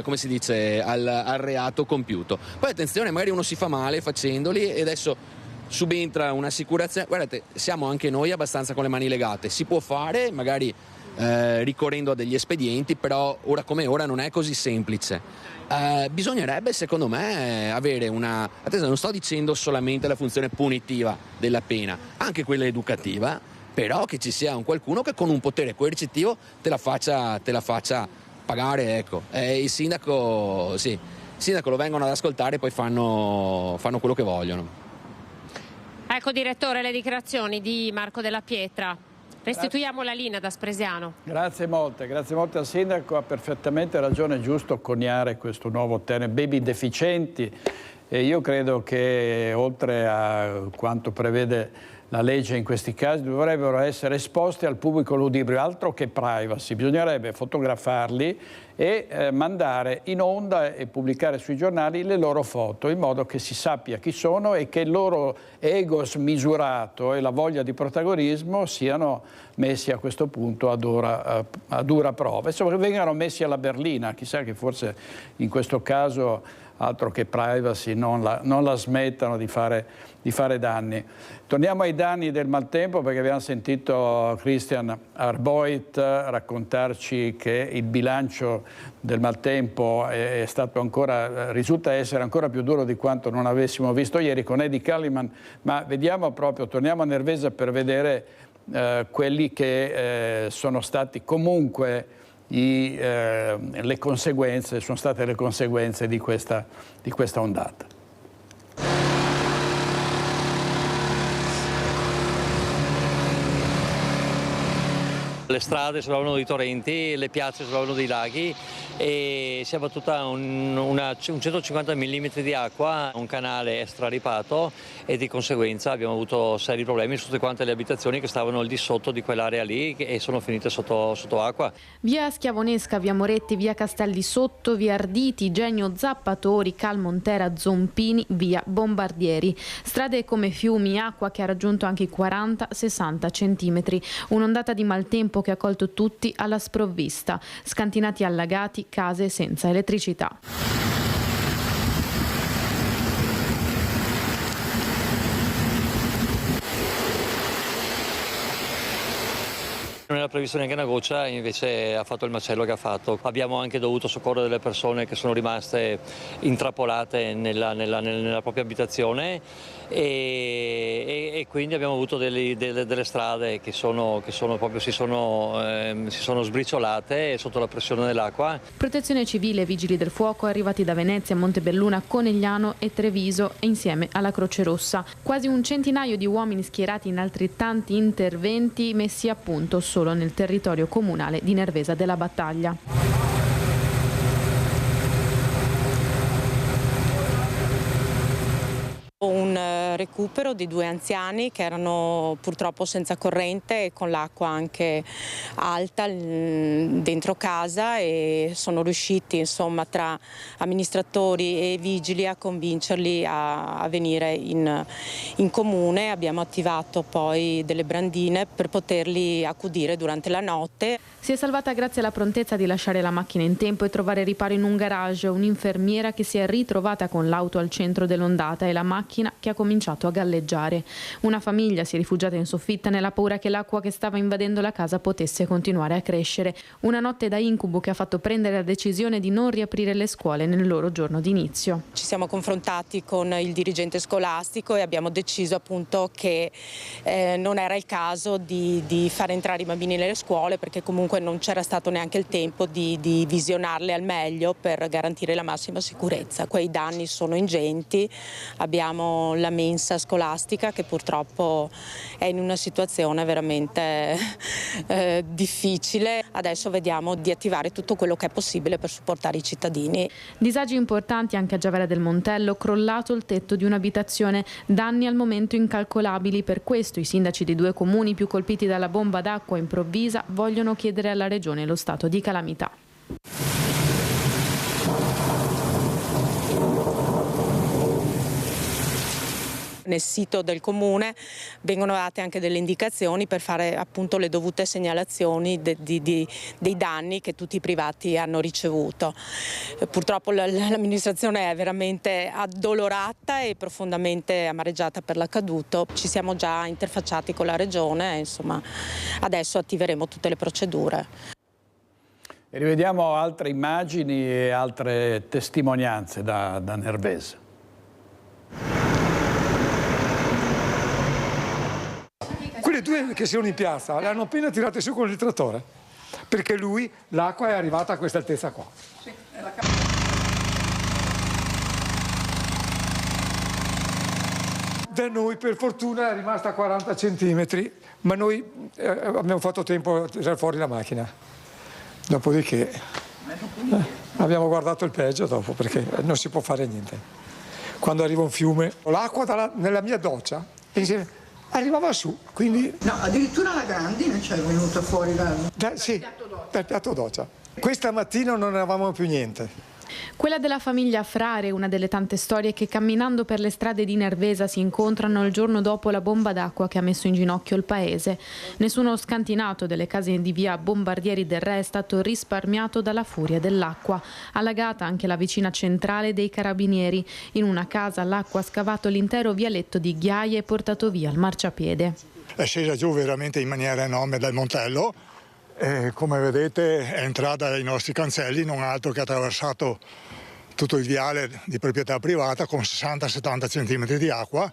come si dice, al reato compiuto. Poi attenzione, magari uno si fa male facendoli e adesso subentra un'assicurazione. Guardate, siamo anche noi abbastanza con le mani legate, si può fare magari ricorrendo a degli espedienti, però ora come ora non è così semplice. Bisognerebbe secondo me avere attenzione, non sto dicendo solamente la funzione punitiva della pena, anche quella educativa, però che ci sia un qualcuno che con un potere coercitivo te la faccia pagare, ecco. Il sindaco lo vengono ad ascoltare e poi fanno quello che vogliono. Ecco, direttore, le dichiarazioni di Marco Della Pietra. Restituiamo la linea da Spresiano. Grazie molte al sindaco, ha perfettamente ragione, è giusto coniare questo nuovo termine, baby deficienti, e io credo che oltre a quanto prevede la legge in questi casi dovrebbero essere esposti al pubblico ludibrio, altro che privacy, bisognerebbe fotografarli e mandare in onda e pubblicare sui giornali le loro foto in modo che si sappia chi sono e che il loro ego smisurato e la voglia di protagonismo siano messi a questo punto a dura prova. Insomma, che vengano messi alla berlina, chissà che forse in questo caso altro che privacy non la smettano di fare danni. Torniamo ai danni del maltempo, perché abbiamo sentito Christian Arboit raccontarci che il bilancio del maltempo risulta essere ancora più duro di quanto non avessimo visto ieri con Eddie Calliman, ma torniamo a Nervesa per vedere quelli che sono stati comunque le conseguenze, sono state le conseguenze di questa ondata. Le strade sembravano dei torrenti, le piazze sembravano dei laghi e si è abbattuta un 150 mm di acqua, un canale è straripato e di conseguenza abbiamo avuto seri problemi su tutte quante le abitazioni che stavano al di sotto di quell'area lì e sono finite sotto acqua. Via Schiavonesca, via Moretti, via Castel di Sotto, via Arditi, Genio Zappatori, Calmontera, Zompini, via Bombardieri. Strade come fiumi, acqua che ha raggiunto anche i 40-60 centimetri. Un'ondata di maltempo che ha colto tutti alla sprovvista. Scantinati allagati, case senza elettricità. Non era previsto neanche una goccia, invece ha fatto il macello che ha fatto. Abbiamo anche dovuto soccorrere delle persone che sono rimaste intrappolate nella propria abitazione e quindi abbiamo avuto delle strade che si sono sbriciolate sotto la pressione dell'acqua. Protezione civile e vigili del fuoco arrivati da Venezia, Montebelluna, Conegliano e Treviso e insieme alla Croce Rossa. Quasi un centinaio di uomini schierati in altrettanti interventi messi a punto solo nel territorio comunale di Nervesa della Battaglia. Un recupero di 2 anziani che erano purtroppo senza corrente e con l'acqua anche alta dentro casa e sono riusciti insomma tra amministratori e vigili a convincerli a venire in comune. Abbiamo attivato poi delle brandine per poterli accudire durante la notte. Si è salvata grazie alla prontezza di lasciare la macchina in tempo e trovare riparo in un garage un'infermiera che si è ritrovata con l'auto al centro dell'ondata e la macchina che ha cominciato a galleggiare. Una famiglia si è rifugiata in soffitta nella paura che l'acqua che stava invadendo la casa potesse continuare a crescere. Una notte da incubo che ha fatto prendere la decisione di non riaprire le scuole nel loro giorno d'inizio. Ci siamo confrontati con il dirigente scolastico e abbiamo deciso appunto che non era il caso di far entrare i bambini nelle scuole perché comunque non c'era stato neanche il tempo di visionarle al meglio per garantire la massima sicurezza. Quei danni sono ingenti, abbiamo la mensa scolastica che purtroppo è in una situazione veramente difficile. Adesso vediamo di attivare tutto quello che è possibile per supportare i cittadini. Disagi importanti anche a Giavera del Montello, crollato il tetto di un'abitazione, danni al momento incalcolabili. Per questo i sindaci dei 2 comuni più colpiti dalla bomba d'acqua improvvisa vogliono chiedere alla Regione lo stato di calamità. Nel sito del comune vengono date anche delle indicazioni per fare appunto le dovute segnalazioni dei danni che tutti i privati hanno ricevuto. Purtroppo l'amministrazione è veramente addolorata e profondamente amareggiata per l'accaduto. Ci siamo già interfacciati con la regione, insomma adesso attiveremo tutte le procedure. E rivediamo altre immagini e altre testimonianze da Nervesa. Quelle 2 che sono in piazza le hanno appena tirate su con il trattore, perché l'acqua è arrivata a questa altezza qua. Sì, da noi per fortuna è rimasta a 40 centimetri, ma noi abbiamo fatto tempo a tirare fuori la macchina. Dopodiché abbiamo guardato il peggio dopo, perché non si può fare niente. Quando arriva un fiume, l'acqua nella mia doccia arrivava su, quindi... No, addirittura la grandine ci è venuta fuori dal piatto doccia. Questa mattina non avevamo più niente. Quella della famiglia Frare, una delle tante storie che camminando per le strade di Nervesa si incontrano il giorno dopo la bomba d'acqua che ha messo in ginocchio il paese. Nessuno scantinato delle case di via Bombardieri del Re è stato risparmiato dalla furia dell'acqua. Allagata anche la vicina centrale dei Carabinieri. In una casa l'acqua ha scavato l'intero vialetto di ghiaie e portato via il marciapiede. È scesa giù veramente in maniera enorme dal Montello. Come vedete è entrata ai nostri cancelli, non altro che ha attraversato tutto il viale di proprietà privata con 60-70 cm di acqua.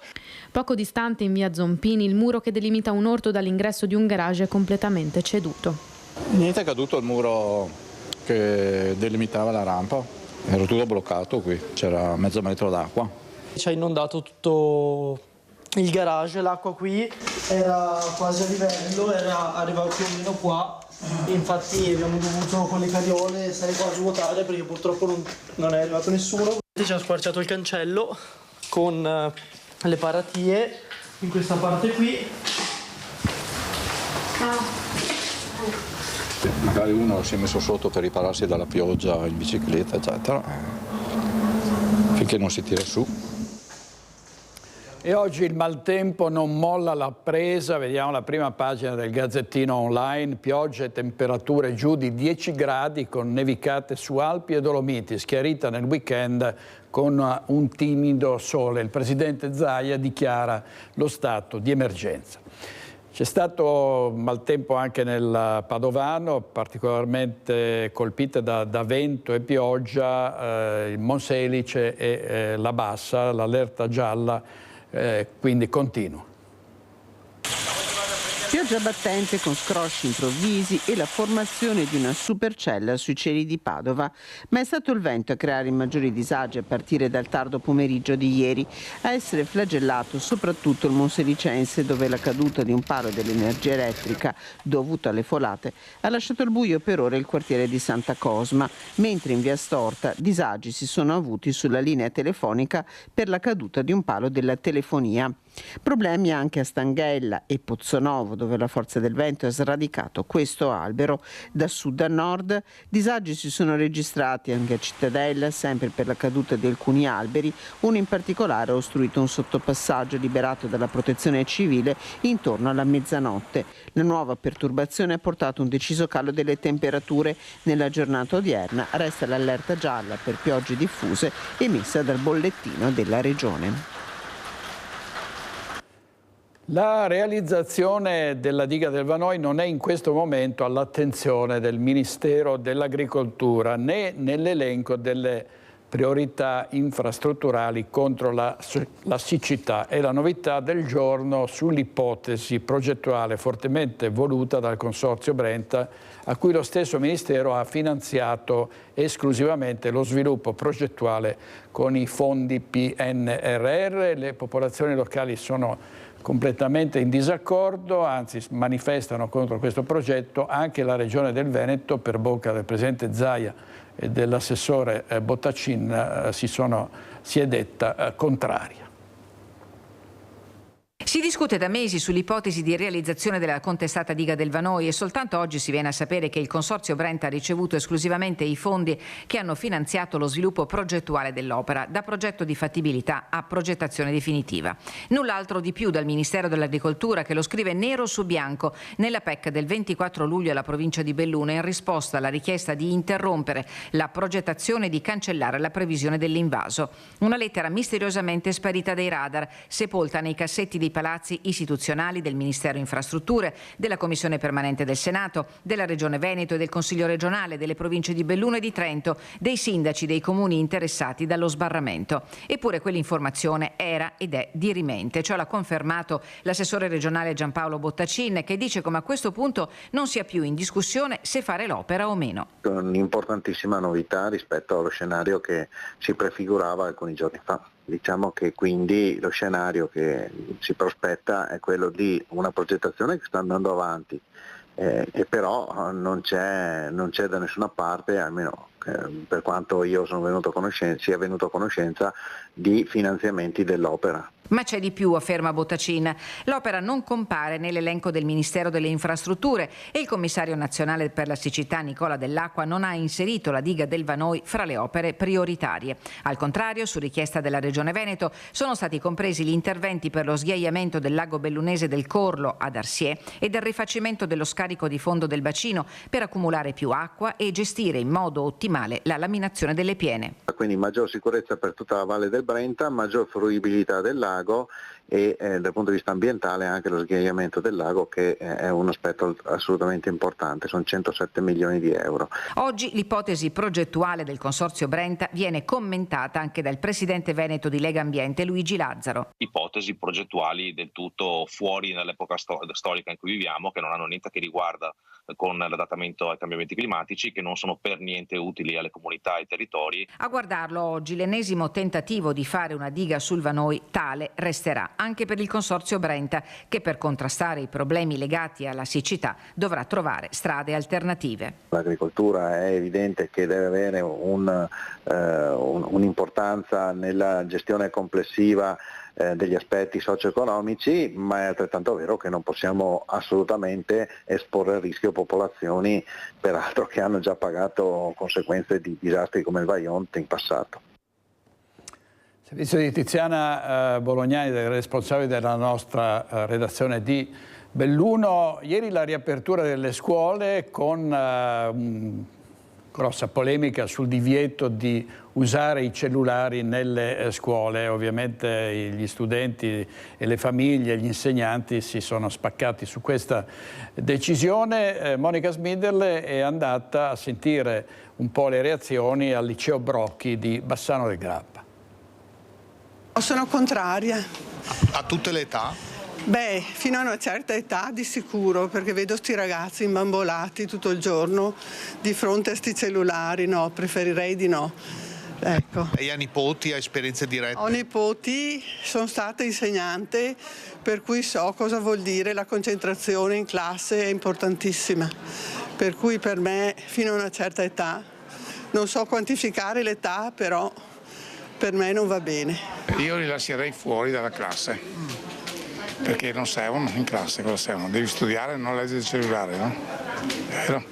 Poco distante in via Zompini il muro che delimita un orto dall'ingresso di un garage è completamente ceduto. Niente, è caduto il muro che delimitava la rampa, era tutto bloccato qui, c'era mezzo metro d'acqua. Ci ha inondato tutto il garage, l'acqua qui era quasi a livello, arrivava più o meno qua. Infatti abbiamo dovuto con le cariole stare qua a svuotare perché purtroppo non è arrivato nessuno. Ci hanno squarciato il cancello con le paratie in questa parte qui. Magari uno si è messo sotto per ripararsi dalla pioggia in bicicletta, eccetera, finché non si tira su. E oggi il maltempo non molla la presa, vediamo la prima pagina del Gazzettino Online, piogge e temperature giù di 10 gradi con nevicate su Alpi e Dolomiti, schiarita nel weekend con un timido sole. Il presidente Zaia dichiara lo stato di emergenza. C'è stato maltempo anche nel Padovano, particolarmente colpite da vento e pioggia, il Monselice e la Bassa, l'allerta gialla quindi continua. Pioggia battente con scrosci improvvisi e la formazione di una supercella sui cieli di Padova, ma è stato il vento a creare i maggiori disagi a partire dal tardo pomeriggio di ieri. A essere flagellato soprattutto il Monselicense, dove la caduta di un palo dell'energia elettrica dovuta alle folate ha lasciato al buio per ora il quartiere di Santa Cosma, mentre in via Storta disagi si sono avuti sulla linea telefonica per la caduta di un palo della telefonia. Problemi anche a Stanghella e Pozzonovo, dove la forza del vento ha sradicato questo albero. Da sud a nord disagi si sono registrati anche a Cittadella, sempre per la caduta di alcuni alberi. Uno in particolare ha ostruito un sottopassaggio liberato dalla protezione civile intorno alla mezzanotte. La nuova perturbazione ha portato un deciso calo delle temperature. Nella giornata odierna resta l'allerta gialla per piogge diffuse emessa dal bollettino della regione. La realizzazione della diga del Vanoi non è in questo momento all'attenzione del Ministero dell'Agricoltura né nell'elenco delle priorità infrastrutturali contro la siccità. È la novità del giorno sull'ipotesi progettuale fortemente voluta dal Consorzio Brenta, a cui lo stesso Ministero ha finanziato esclusivamente lo sviluppo progettuale con i fondi PNRR. Le popolazioni locali sono completamente in disaccordo, anzi manifestano contro questo progetto. Anche la Regione del Veneto, per bocca del Presidente Zaia e dell'assessore Bottacin, si è detta contraria. Si discute da mesi sull'ipotesi di realizzazione della contestata diga del Vanoi e soltanto oggi si viene a sapere che il Consorzio Brenta ha ricevuto esclusivamente i fondi che hanno finanziato lo sviluppo progettuale dell'opera, da progetto di fattibilità a progettazione definitiva. Null'altro di più dal Ministero dell'Agricoltura, che lo scrive nero su bianco nella PEC del 24 luglio alla provincia di Belluno in risposta alla richiesta di interrompere la progettazione e di cancellare la previsione dell'invaso. Una lettera misteriosamente sparita dai radar, sepolta nei cassetti dei palazzi istituzionali del Ministero Infrastrutture, della Commissione Permanente del Senato, della Regione Veneto e del Consiglio regionale, delle province di Belluno e di Trento, dei sindaci dei comuni interessati dallo sbarramento. Eppure quell'informazione era ed è dirimente, ciò l'ha confermato l'assessore regionale Giampaolo Bottacin, che dice come a questo punto non sia più in discussione se fare l'opera o meno. Un'importantissima novità rispetto allo scenario che si prefigurava alcuni giorni fa. Diciamo che quindi lo scenario che si prospetta è quello di una progettazione che sta andando avanti, e però non c'è da nessuna parte, almeno per quanto io sia venuto a conoscenza, di finanziamenti dell'opera. Ma c'è di più, afferma Bottacin. L'opera non compare nell'elenco del Ministero delle Infrastrutture e il commissario nazionale per la siccità Nicola Dell'Acqua non ha inserito la diga del Vanoi fra le opere prioritarie. Al contrario, su richiesta della Regione Veneto, sono stati compresi gli interventi per lo sghiaiamento del lago bellunese del Corlo ad Arsier e del rifacimento dello scarico di fondo del bacino per accumulare più acqua e gestire in modo ottimale la laminazione delle piene. Quindi maggior sicurezza per tutta la valle del Brenta, maggior fruibilità del lago e dal punto di vista ambientale anche lo sghiaiamento del lago, che è un aspetto assolutamente importante, sono 107 milioni di euro. Oggi l'ipotesi progettuale del Consorzio Brenta viene commentata anche dal presidente veneto di Lega Ambiente Luigi Lazzaro. Ipotesi progettuali del tutto fuori dall'epoca storica in cui viviamo, che non hanno niente a che riguarda con l'adattamento ai cambiamenti climatici, che non sono per niente utili alle comunità e ai territori. A guardarlo oggi l'ennesimo tentativo di fare una diga sul Vanoi tale tale resterà anche per il Consorzio Brenta, che per contrastare i problemi legati alla siccità dovrà trovare strade alternative. L'agricoltura è evidente che deve avere un'importanza nella gestione complessiva degli aspetti socio-economici, ma è altrettanto vero che non possiamo assolutamente esporre a rischio popolazioni, peraltro che hanno già pagato conseguenze di disastri come il Vajont in passato. Servizio di Tiziana Bolognani, responsabile della nostra redazione di Belluno. Ieri la riapertura delle scuole con grossa polemica sul divieto di usare i cellulari nelle scuole. Ovviamente gli studenti e le famiglie, gli insegnanti si sono spaccati su questa decisione. Monica Smiderle è andata a sentire un po' le reazioni al liceo Brocchi di Bassano del Grappa. Sono contraria. A tutte le età? Beh, fino a una certa età di sicuro, perché vedo sti ragazzi imbambolati tutto il giorno di fronte a sti cellulari. No, preferirei di no. Ecco. Lei ha nipoti, ha esperienze dirette? Ho nipoti, sono stata insegnante, per cui so cosa vuol dire la concentrazione in classe, è importantissima. Per cui per me, fino a una certa età, non so quantificare l'età, però per me non va bene. Io li lascerei fuori dalla classe. Perché non servono in classe, cosa servono? Devi studiare e non leggere il cellulare, no? Vero?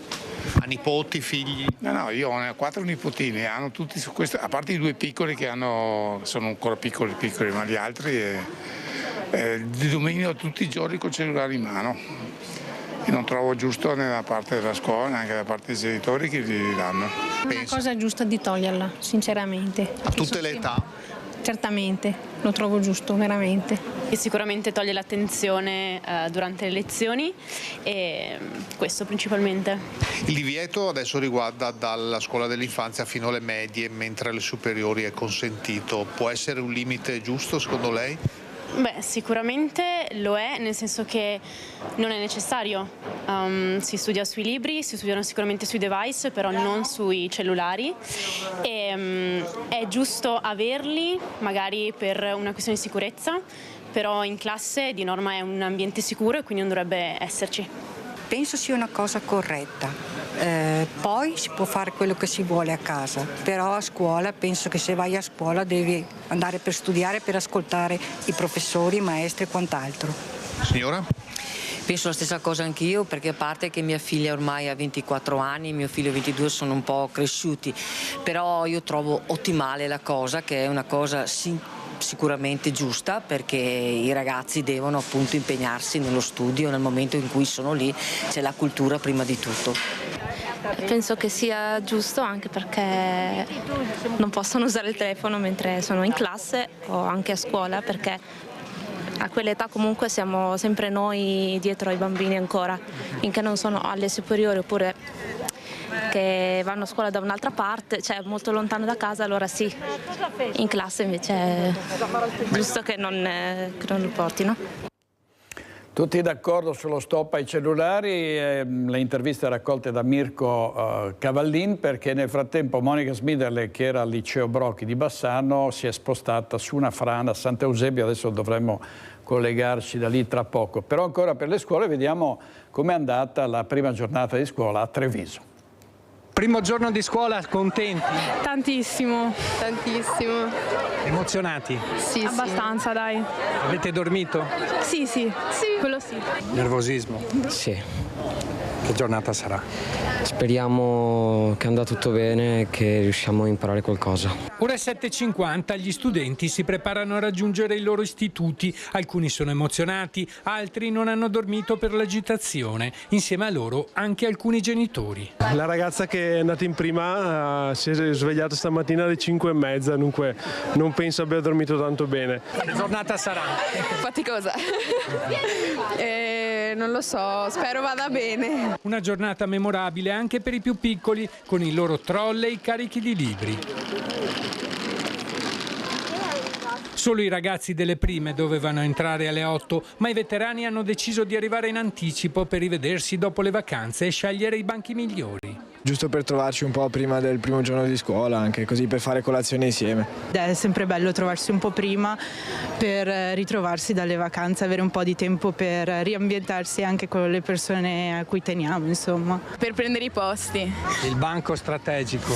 Ha nipoti, figli? No, io ho 4 nipotini, hanno tutti su questo, a parte i 2 piccoli che sono ancora piccoli, ma gli altri di dominio tutti i giorni col cellulare in mano. E non trovo giusto nella parte della scuola, neanche da parte dei genitori che gli danno. È una cosa giusta di toglierla, sinceramente. A tutte le età? Certamente, lo trovo giusto, veramente. E sicuramente toglie l'attenzione durante le lezioni e questo principalmente. Il divieto adesso riguarda dalla scuola dell'infanzia fino alle medie, mentre alle superiori è consentito. Può essere un limite giusto secondo lei? Beh, sicuramente lo è, nel senso che non è necessario. Si studia sui libri, si studiano sicuramente sui device, però non sui cellulari. E, è giusto averli, magari per una questione di sicurezza, però in classe di norma è un ambiente sicuro e quindi non dovrebbe esserci. Penso sia una cosa corretta. Poi si può fare quello che si vuole a casa, però a scuola penso che se vai a scuola devi andare per studiare, per ascoltare i professori, i maestri e quant'altro. Signora? Penso la stessa cosa anch'io, perché a parte che mia figlia ormai ha 24 anni, mio figlio 22, sono un po' cresciuti, però io trovo ottimale la cosa, che è una cosa sicuramente giusta, perché i ragazzi devono appunto impegnarsi nello studio, nel momento in cui sono lì c'è la cultura prima di tutto. Penso che sia giusto anche perché non possono usare il telefono mentre sono in classe o anche a scuola, perché a quell'età comunque siamo sempre noi dietro ai bambini ancora, finché non sono alle superiori oppure che vanno a scuola da un'altra parte, cioè molto lontano da casa, allora sì. In classe invece è giusto che non lo portino. Tutti d'accordo sullo stop ai cellulari, le interviste raccolte da Mirko Cavallin, perché nel frattempo Monica Smiderle, che era al liceo Brocchi di Bassano, si è spostata su una frana a Sant'Eusebio, adesso dovremmo collegarci da lì tra poco. Però ancora per le scuole vediamo com'è andata la prima giornata di scuola a Treviso. Primo giorno di scuola, contenti? Tantissimo. Emozionati? Sì, abbastanza, dai. Avete dormito? Sì, quello sì. Nervosismo? Sì. Che giornata sarà? Speriamo che andrà tutto bene e che riusciamo a imparare qualcosa. Ore 7:50 gli studenti si preparano a raggiungere i loro istituti. Alcuni sono emozionati, altri non hanno dormito per l'agitazione. Insieme a loro anche alcuni genitori. La ragazza che è andata in prima si è svegliata stamattina alle 5:30, dunque non penso abbia dormito tanto bene. Che giornata sarà? Faticosa. Non lo so, spero vada bene. Una giornata memorabile anche per i più piccoli, con i loro trolley carichi di libri. Solo i ragazzi delle prime dovevano entrare alle 8, ma i veterani hanno deciso di arrivare in anticipo per rivedersi dopo le vacanze e scegliere i banchi migliori. giusto per trovarci un po' prima del primo giorno di scuola, anche così per fare colazione insieme. È sempre bello trovarsi un po' prima per ritrovarsi dalle vacanze, avere un po' di tempo per riambientarsi anche con le persone a cui teniamo, insomma. Per prendere i posti. Il banco strategico.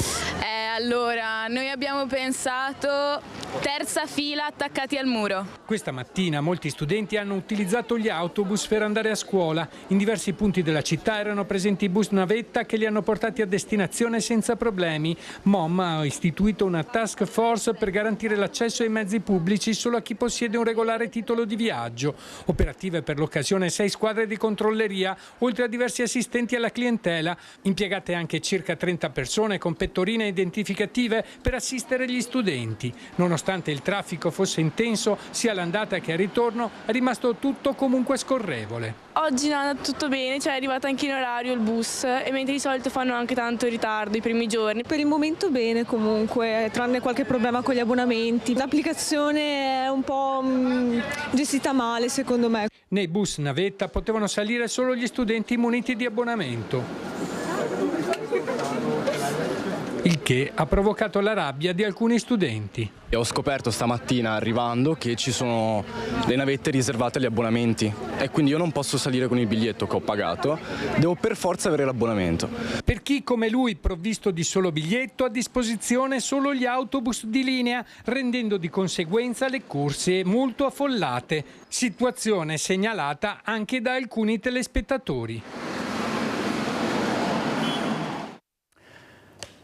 Allora, noi abbiamo pensato terza fila attaccati al muro. Questa mattina molti studenti hanno utilizzato gli autobus per andare a scuola. In diversi punti della città erano presenti bus navetta che li hanno portati a destinazione senza problemi. MOM ha istituito una task force per garantire l'accesso ai mezzi pubblici solo a chi possiede un regolare titolo di viaggio. Operative per l'occasione 6 squadre di controlleria, oltre a diversi assistenti alla clientela. Impiegate anche circa 30 persone con pettorine identificative per assistere gli studenti. Nonostante il traffico fosse intenso, sia all'andata che al ritorno, è rimasto tutto comunque scorrevole. Oggi è andato tutto bene, cioè è arrivato anche in orario il bus, e mentre di solito fanno anche tanto ritardo i primi giorni. Per il momento bene comunque, tranne qualche problema con gli abbonamenti. L'applicazione è un po' gestita male secondo me. Nei bus navetta potevano salire solo gli studenti muniti di abbonamento. Il che ha provocato la rabbia di alcuni studenti. Ho scoperto stamattina arrivando che ci sono le navette riservate agli abbonamenti e quindi io non posso salire con il biglietto che ho pagato, devo per forza avere l'abbonamento. Per chi come lui provvisto di solo biglietto, a disposizione solo gli autobus di linea, rendendo di conseguenza le corse molto affollate, situazione segnalata anche da alcuni telespettatori.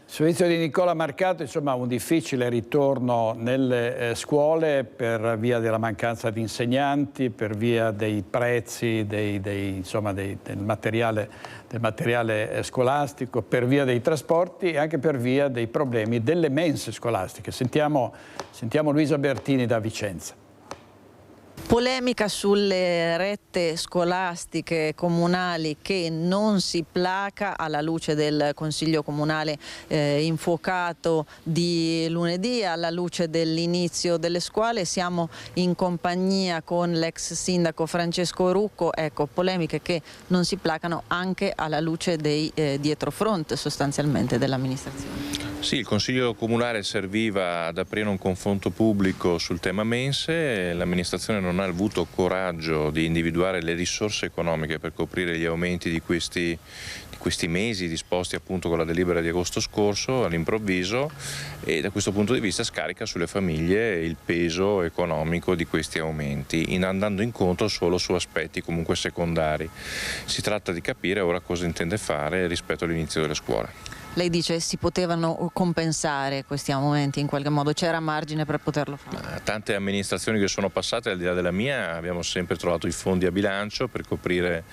Il servizio di Nicola Marcato, insomma, un difficile ritorno nelle scuole per via della mancanza di insegnanti, per via dei prezzi del materiale scolastico, per via dei trasporti e anche per via dei problemi delle mense scolastiche. Sentiamo Luisa Bertini da Vicenza. Polemica sulle rette scolastiche comunali che non si placa alla luce del Consiglio Comunale infuocato di lunedì, alla luce dell'inizio delle scuole. Siamo in compagnia con l'ex sindaco Francesco Rucco, ecco, polemiche che non si placano anche alla luce dei dietrofront sostanzialmente dell'amministrazione. Sì, il Consiglio Comunale serviva ad aprire un confronto pubblico sul tema mense, l'amministrazione non ha avuto coraggio di individuare le risorse economiche per coprire gli aumenti di questi mesi disposti appunto con la delibera di agosto scorso all'improvviso, e da questo punto di vista scarica sulle famiglie il peso economico di questi aumenti, andando incontro solo su aspetti comunque secondari. Si tratta di capire ora cosa intende fare rispetto all'inizio delle scuole. Lei dice si potevano compensare questi aumenti in qualche modo, c'era margine per poterlo fare? Tante amministrazioni che sono passate, al di là della mia, abbiamo sempre trovato i fondi a bilancio per coprire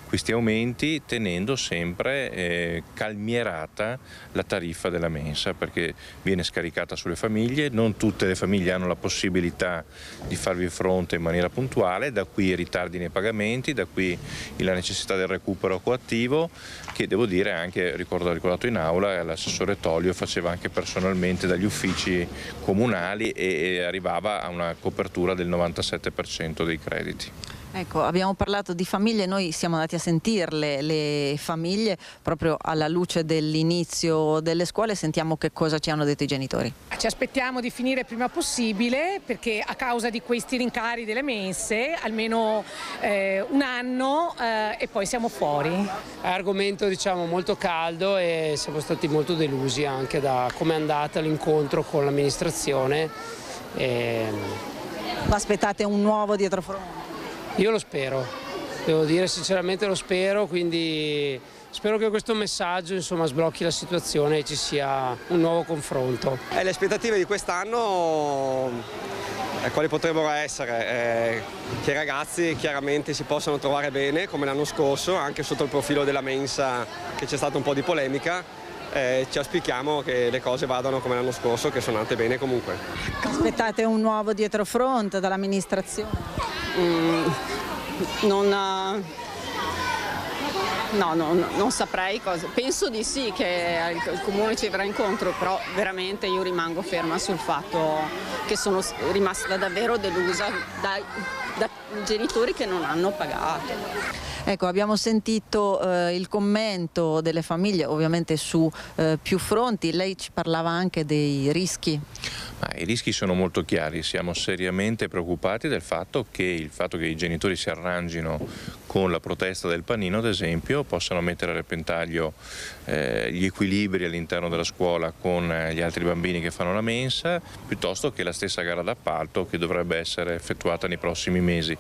questi aumenti, tenendo sempre calmierata la tariffa della mensa, perché viene scaricata sulle famiglie, non tutte le famiglie hanno la possibilità di farvi fronte in maniera puntuale, da qui i ritardi nei pagamenti, da qui la necessità del recupero coattivo, che devo dire anche, ricordato in aula, l'assessore Tolio faceva anche personalmente dagli uffici comunali e arrivava a una copertura del 97% dei crediti. Ecco, abbiamo parlato di famiglie, noi siamo andati a sentirle le famiglie proprio alla luce dell'inizio delle scuole, sentiamo che cosa ci hanno detto i genitori. Ci aspettiamo di finire il prima possibile perché a causa di questi rincari delle mense almeno un anno e poi siamo fuori. È argomento molto caldo e siamo stati molto delusi anche da come è andata l'incontro con l'amministrazione. Aspettate un nuovo dietrofront? Io lo spero, devo dire sinceramente lo spero, quindi spero che questo messaggio sblocchi la situazione e ci sia un nuovo confronto. Le aspettative di quest'anno quali potrebbero essere? Che i ragazzi chiaramente si possano trovare bene come l'anno scorso, anche sotto il profilo della mensa che c'è stata un po' di polemica. Ci auspichiamo che le cose vadano come l'anno scorso, che sono andate bene comunque. Aspettate un nuovo dietrofront dall'amministrazione? No, non saprei cosa. Penso di sì che il comune ci verrà incontro, però veramente io rimango ferma sul fatto che sono rimasta davvero delusa da genitori che non hanno pagato. Ecco, abbiamo sentito il commento delle famiglie, ovviamente su più fronti. Lei ci parlava anche dei rischi. I rischi sono molto chiari, siamo seriamente preoccupati del fatto che i genitori si arrangino con la protesta del panino, ad esempio, possano mettere a repentaglio gli equilibri all'interno della scuola con gli altri bambini che fanno la mensa, piuttosto che la stessa gara d'appalto che dovrebbe essere effettuata nei prossimi mesi.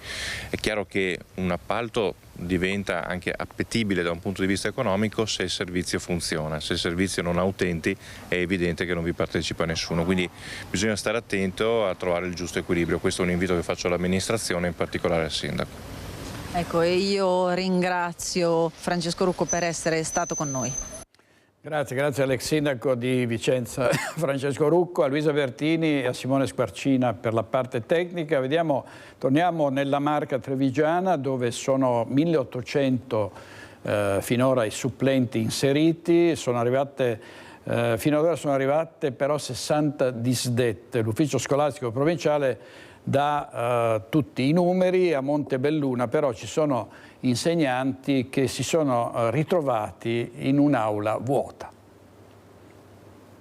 È chiaro che un appalto diventa anche appetibile da un punto di vista economico se il servizio funziona. Se il servizio non ha utenti è evidente che non vi partecipa nessuno, quindi bisogna stare attento a trovare il giusto equilibrio. Questo è un invito che faccio all'amministrazione, in particolare al sindaco. Ecco, e io ringrazio Francesco Rucco per essere stato con noi. Grazie all'ex sindaco di Vicenza Francesco Rucco, a Luisa Bertini e a Simone Squarcina per la parte tecnica. Torniamo nella Marca trevigiana, dove sono 1800 finora i supplenti inseriti, fino ad ora sono arrivate però 60 disdette. L'ufficio scolastico provinciale dà tutti i numeri. A Montebelluna però ci sono insegnanti che si sono ritrovati in un'aula vuota.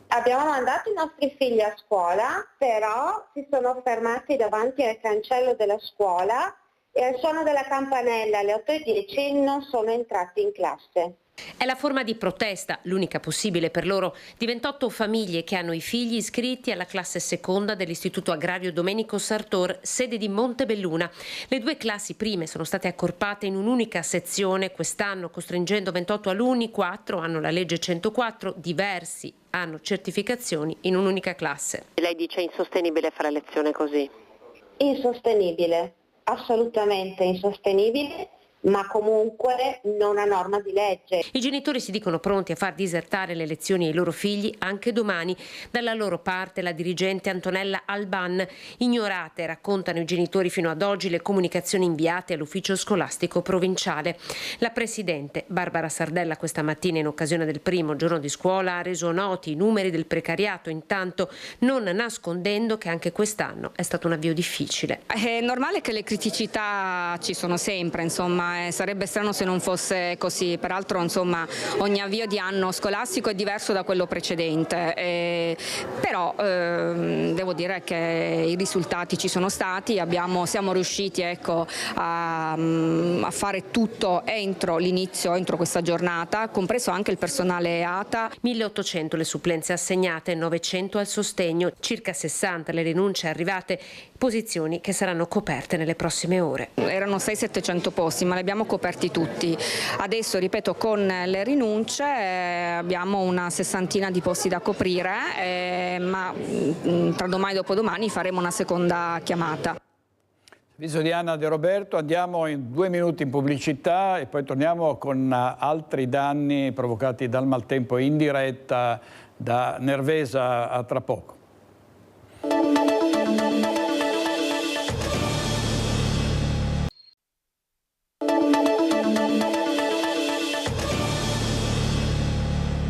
Abbiamo mandato i nostri figli a scuola, però si sono fermati davanti al cancello della scuola e al suono della campanella alle 8:10 non sono entrati in classe. È la forma di protesta, l'unica possibile per loro, di 28 famiglie che hanno i figli iscritti alla classe seconda dell'Istituto Agrario Domenico Sartor, sede di Montebelluna. Le due classi prime sono state accorpate in un'unica sezione quest'anno, costringendo 28 alunni, 4 hanno la legge 104, diversi hanno certificazioni in un'unica classe. Lei dice insostenibile fare lezione così? Insostenibile, assolutamente insostenibile. Ma comunque non a norma di legge. I genitori si dicono pronti a far disertare le lezioni ai loro figli anche domani. Dalla loro parte la dirigente Antonella Alban. Ignorate, raccontano i genitori fino ad oggi, le comunicazioni inviate all'ufficio scolastico provinciale. La presidente Barbara Sardella questa mattina, in occasione del primo giorno di scuola, ha reso noti i numeri del precariato, intanto non nascondendo che anche quest'anno è stato un avvio difficile. È normale che le criticità ci sono sempre, insomma. Sarebbe strano se non fosse così. Peraltro, insomma, ogni avvio di anno scolastico è diverso da quello precedente, però devo dire che i risultati ci sono stati. Siamo riusciti a fare tutto entro questa giornata, compreso anche il personale ATA. 1800 le supplenze assegnate, 900 al sostegno, circa 60 le rinunce arrivate, posizioni che saranno coperte nelle prossime ore. Erano 600-700 posti, ma li abbiamo coperti tutti. Adesso, ripeto, con le rinunce abbiamo una sessantina di posti da coprire, ma tra domani e dopodomani faremo una seconda chiamata. Servizio di Anna De Roberto, andiamo in 2 minuti in pubblicità e poi torniamo con altri danni provocati dal maltempo in diretta da Nervesa. A tra poco.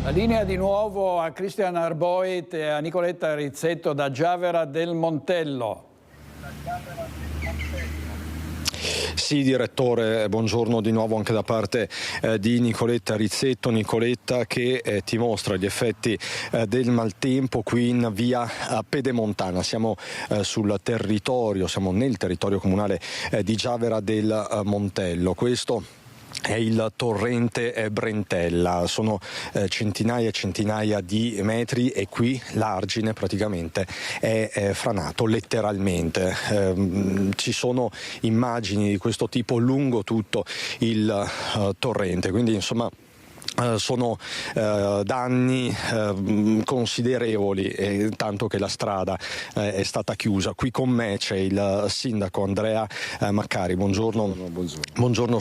La linea di nuovo a Cristian Arboit e a Nicoletta Rizzetto da Giavera del Montello. Sì, direttore, buongiorno di nuovo anche da parte di Nicoletta Rizzetto. Nicoletta, che ti mostra gli effetti del maltempo qui in via Pedemontana. Siamo nel territorio comunale di Giavera del Montello. Questo è il torrente Brentella, sono centinaia e centinaia di metri e qui l'argine praticamente è franato letteralmente. Ci sono immagini di questo tipo lungo tutto il torrente, quindi insomma sono danni considerevoli, tanto che la strada è stata chiusa. Qui con me c'è il sindaco Andrea Maccari. Buongiorno. Buongiorno.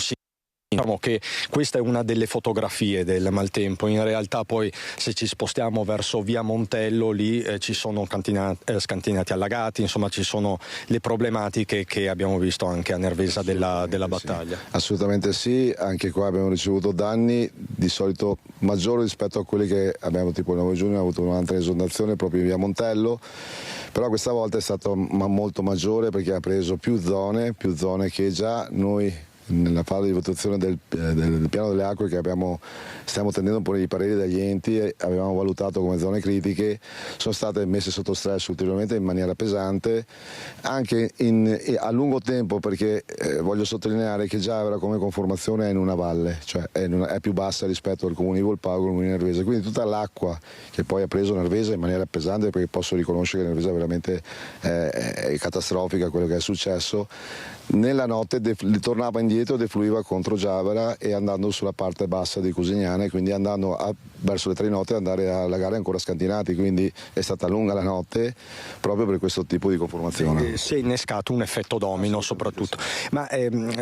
Diciamo che questa è una delle fotografie del maltempo. In realtà poi se ci spostiamo verso via Montello lì ci sono scantinati allagati, insomma ci sono le problematiche che abbiamo visto anche a Nervesa della Battaglia. Assolutamente sì, anche qua abbiamo ricevuto danni di solito maggiori rispetto a quelli che abbiamo, tipo il 9 giugno abbiamo avuto un'altra esondazione proprio in via Montello, però questa volta è stato molto maggiore perché ha preso più zone che già noi nella fase di votazione del piano delle acque che stiamo tendendo un po' i pareri dagli enti e avevamo valutato come zone critiche, sono state messe sotto stress ulteriormente in maniera pesante anche a lungo tempo, perché voglio sottolineare che Giavera come conformazione è in una valle, cioè è più bassa rispetto al comune di Volpago e al comune di Nervesa, quindi tutta l'acqua che poi ha preso Nervesa in maniera pesante, perché posso riconoscere che Nervesa veramente è catastrofica quello che è successo, nella notte tornava indietro e defluiva contro Giavera e andando sulla parte bassa di Cusignane, quindi andando verso le 3 di notte andare a allagare ancora scantinati, quindi è stata lunga la notte proprio per questo tipo di conformazione. Si è innescato un effetto domino soprattutto. Ma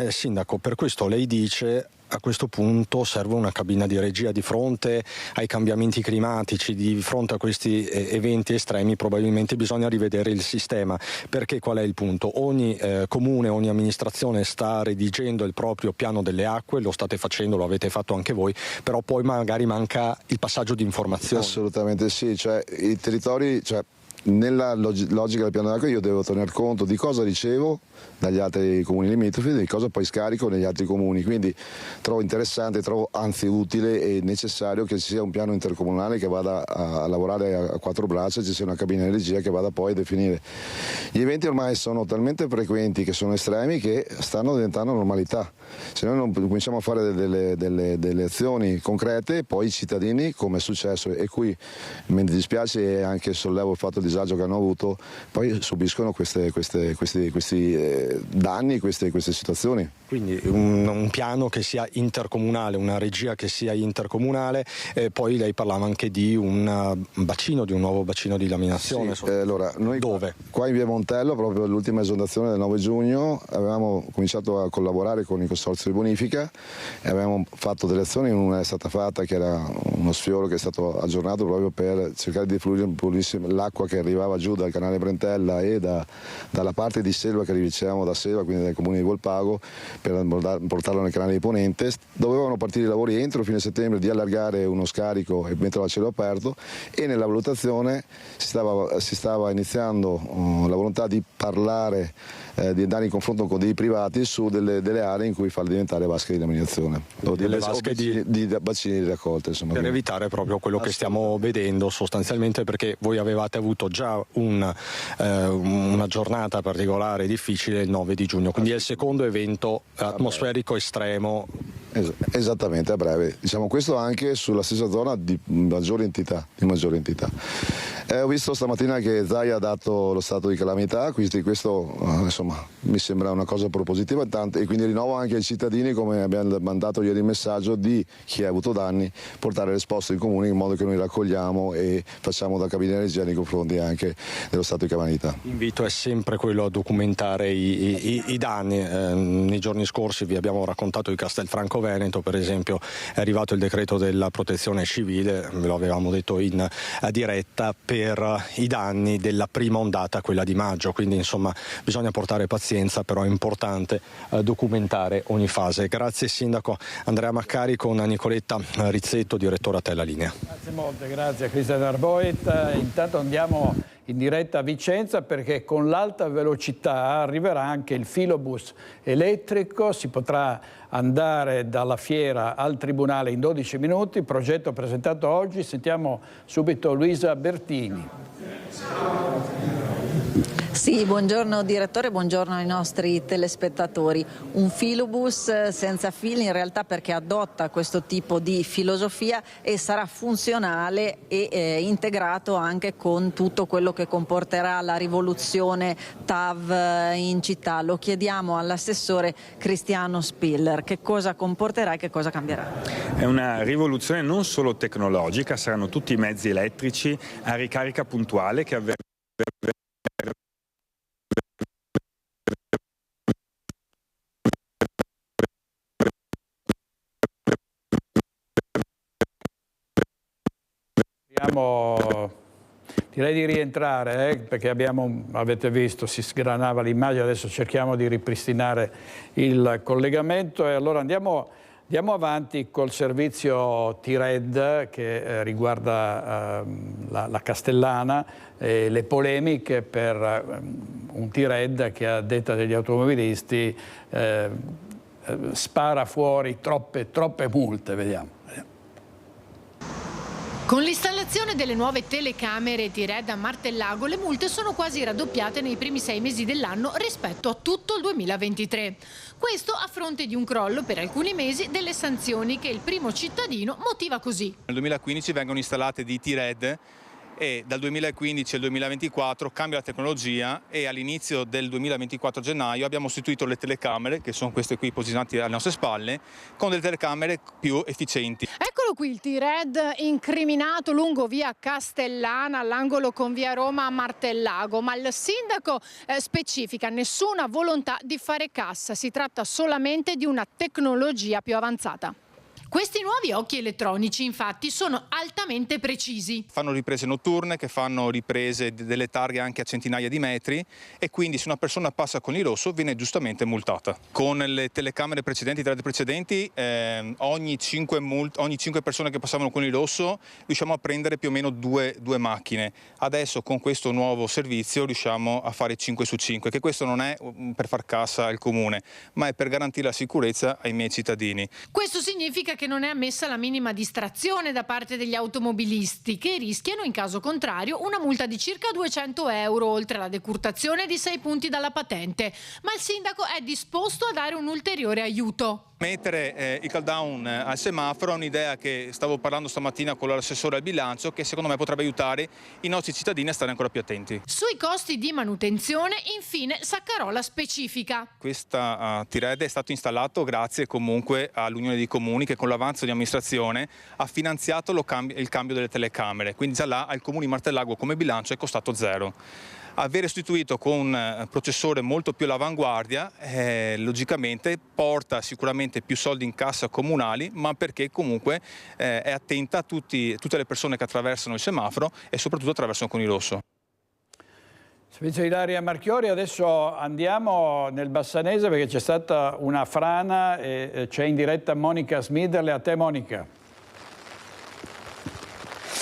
Sindaco, per questo lei dice a questo punto serve una cabina di regia di fronte ai cambiamenti climatici, di fronte a questi eventi estremi probabilmente bisogna rivedere il sistema, perché qual è il punto? Ogni comune, ogni amministrazione sta redigendo il proprio piano delle acque, lo state facendo, lo avete fatto anche voi, però poi magari manca il passaggio di informazioni. Assolutamente sì, cioè i territori, nella logica del piano d'acqua io devo tener conto di cosa ricevo dagli altri comuni limitrofi e di cosa poi scarico negli altri comuni, quindi trovo interessante, trovo anzi utile e necessario che ci sia un piano intercomunale che vada a lavorare a 4 braccia, ci sia una cabina di regia che vada poi a definire. Gli eventi ormai sono talmente frequenti che sono estremi che stanno diventando normalità, se noi non cominciamo a fare delle azioni concrete poi i cittadini, come è successo e qui mi dispiace e anche sollevo il fatto di disagio che hanno avuto, poi subiscono questi danni, queste situazioni. Quindi un piano che sia intercomunale, una regia che sia intercomunale, poi lei parlava anche di un nuovo bacino di laminazione. Sì, allora, noi dove? Qua in via Montello, proprio all'ultima esondazione del 9 giugno, avevamo cominciato a collaborare con il consorzio di bonifica e avevamo fatto delle azioni, una è stata fatta che era uno sfioro che è stato aggiornato proprio per cercare di defluire l'acqua che arrivava giù dal canale Brentella e dalla parte di Selva che ricevevamo da Selva, quindi dal comune di Volpago, per portarlo nel canale di Ponente. Dovevano partire i lavori entro fine settembre di allargare uno scarico e metterlo a cielo aperto, e nella valutazione si stava iniziando la volontà di parlare, di andare in confronto con dei privati su delle aree in cui farle diventare vasche di laminazione o di bacini di raccolta, insomma. Per evitare proprio quello che stiamo vedendo sostanzialmente, perché voi avevate avuto già una giornata particolare difficile il 9 di giugno, quindi è il secondo evento atmosferico estremo. Esattamente, a breve. Diciamo questo anche sulla stessa zona di maggiore entità. Ho visto stamattina che Zaia ha dato lo stato di calamità, quindi questo insomma mi sembra una cosa propositiva e quindi rinnovo anche ai cittadini, come abbiamo mandato ieri il messaggio, di chi ha avuto danni portare risposte in comune in modo che noi raccogliamo e facciamo da cabina di regia nei confronti anche dello stato di calamità. L'invito è sempre quello a documentare i danni. Nei giorni scorsi vi abbiamo raccontato di Castelfranco Veneto, per esempio è arrivato il decreto della protezione civile, ve lo avevamo detto in diretta, per i danni della prima ondata, quella di maggio, quindi insomma bisogna portare pazienza, però è importante documentare ogni fase. Grazie Sindaco. Andrea Maccari con Nicoletta Rizzetto, direttore a te la linea. Grazie molte, grazie a Cristian Arboit. Intanto andiamo in diretta a Vicenza, perché con l'alta velocità arriverà anche il filobus elettrico, si potrà andare dalla fiera al tribunale in 12 minuti, progetto presentato oggi. Sentiamo subito Luisa Bertini. Sì, buongiorno direttore, buongiorno ai nostri telespettatori. Un filobus senza fili in realtà, perché adotta questo tipo di filosofia e sarà funzionale e integrato anche con tutto quello che comporterà la rivoluzione TAV in città. Lo chiediamo all'assessore Cristiano Spiller, che cosa comporterà e che cosa cambierà. È una rivoluzione non solo tecnologica, saranno tutti i mezzi elettrici a ricarica puntuale che avverrà direi di rientrare, perché avete visto, si sgranava l'immagine, adesso cerchiamo di ripristinare il collegamento e allora andiamo avanti col servizio T-Red che riguarda la Castellana e le polemiche per un T-Red che a detta degli automobilisti spara fuori troppe multe, vediamo. Con l'installazione delle nuove telecamere T-Red a Martellago le multe sono quasi raddoppiate nei primi 6 mesi dell'anno rispetto a tutto il 2023. Questo a fronte di un crollo per alcuni mesi delle sanzioni che il primo cittadino motiva così. Nel 2015 vengono installate di T-Red e dal 2015 al 2024 cambia la tecnologia e all'inizio del 2024 gennaio abbiamo sostituito le telecamere, che sono queste qui posizionate alle nostre spalle, con delle telecamere più efficienti. Eccolo qui il T-Red incriminato lungo via Castellana all'angolo con via Roma a Martellago, ma il sindaco specifica nessuna volontà di fare cassa, si tratta solamente di una tecnologia più avanzata. Questi nuovi occhi elettronici infatti sono altamente precisi. Fanno riprese notturne, che fanno riprese delle targhe anche a centinaia di metri e quindi se una persona passa con il rosso viene giustamente multata. Con le telecamere precedenti, ogni 5 persone che passavano con il rosso riusciamo a prendere più o meno due macchine. Adesso con questo nuovo servizio riusciamo a fare 5 su 5, che questo non è per far cassa al comune, ma è per garantire la sicurezza ai miei cittadini. Questo significa che non è ammessa la minima distrazione da parte degli automobilisti, che rischiano in caso contrario una multa di circa 200 euro, oltre alla decurtazione di 6 punti dalla patente. Ma il sindaco è disposto a dare un ulteriore aiuto. Mettere il countdown al semaforo è un'idea che stavo parlando stamattina con l'assessore al bilancio, che secondo me potrebbe aiutare i nostri cittadini a stare ancora più attenti. Sui costi di manutenzione, infine, Saccarola specifica. Questa T-Red è stato installato grazie comunque all'Unione dei Comuni, che con l'avanzo di amministrazione ha finanziato il cambio delle telecamere, quindi già là al Comune di Martellago come bilancio è costato 0. Aver sostituito con un processore molto più all'avanguardia logicamente porta sicuramente più soldi in cassa comunali, ma perché comunque è attenta a tutte le persone che attraversano il semaforo e soprattutto attraversano con il rosso. Servizio Ilaria Marchiori, adesso andiamo nel Bassanese perché c'è stata una frana e c'è in diretta Monica Smiderle. A te Monica.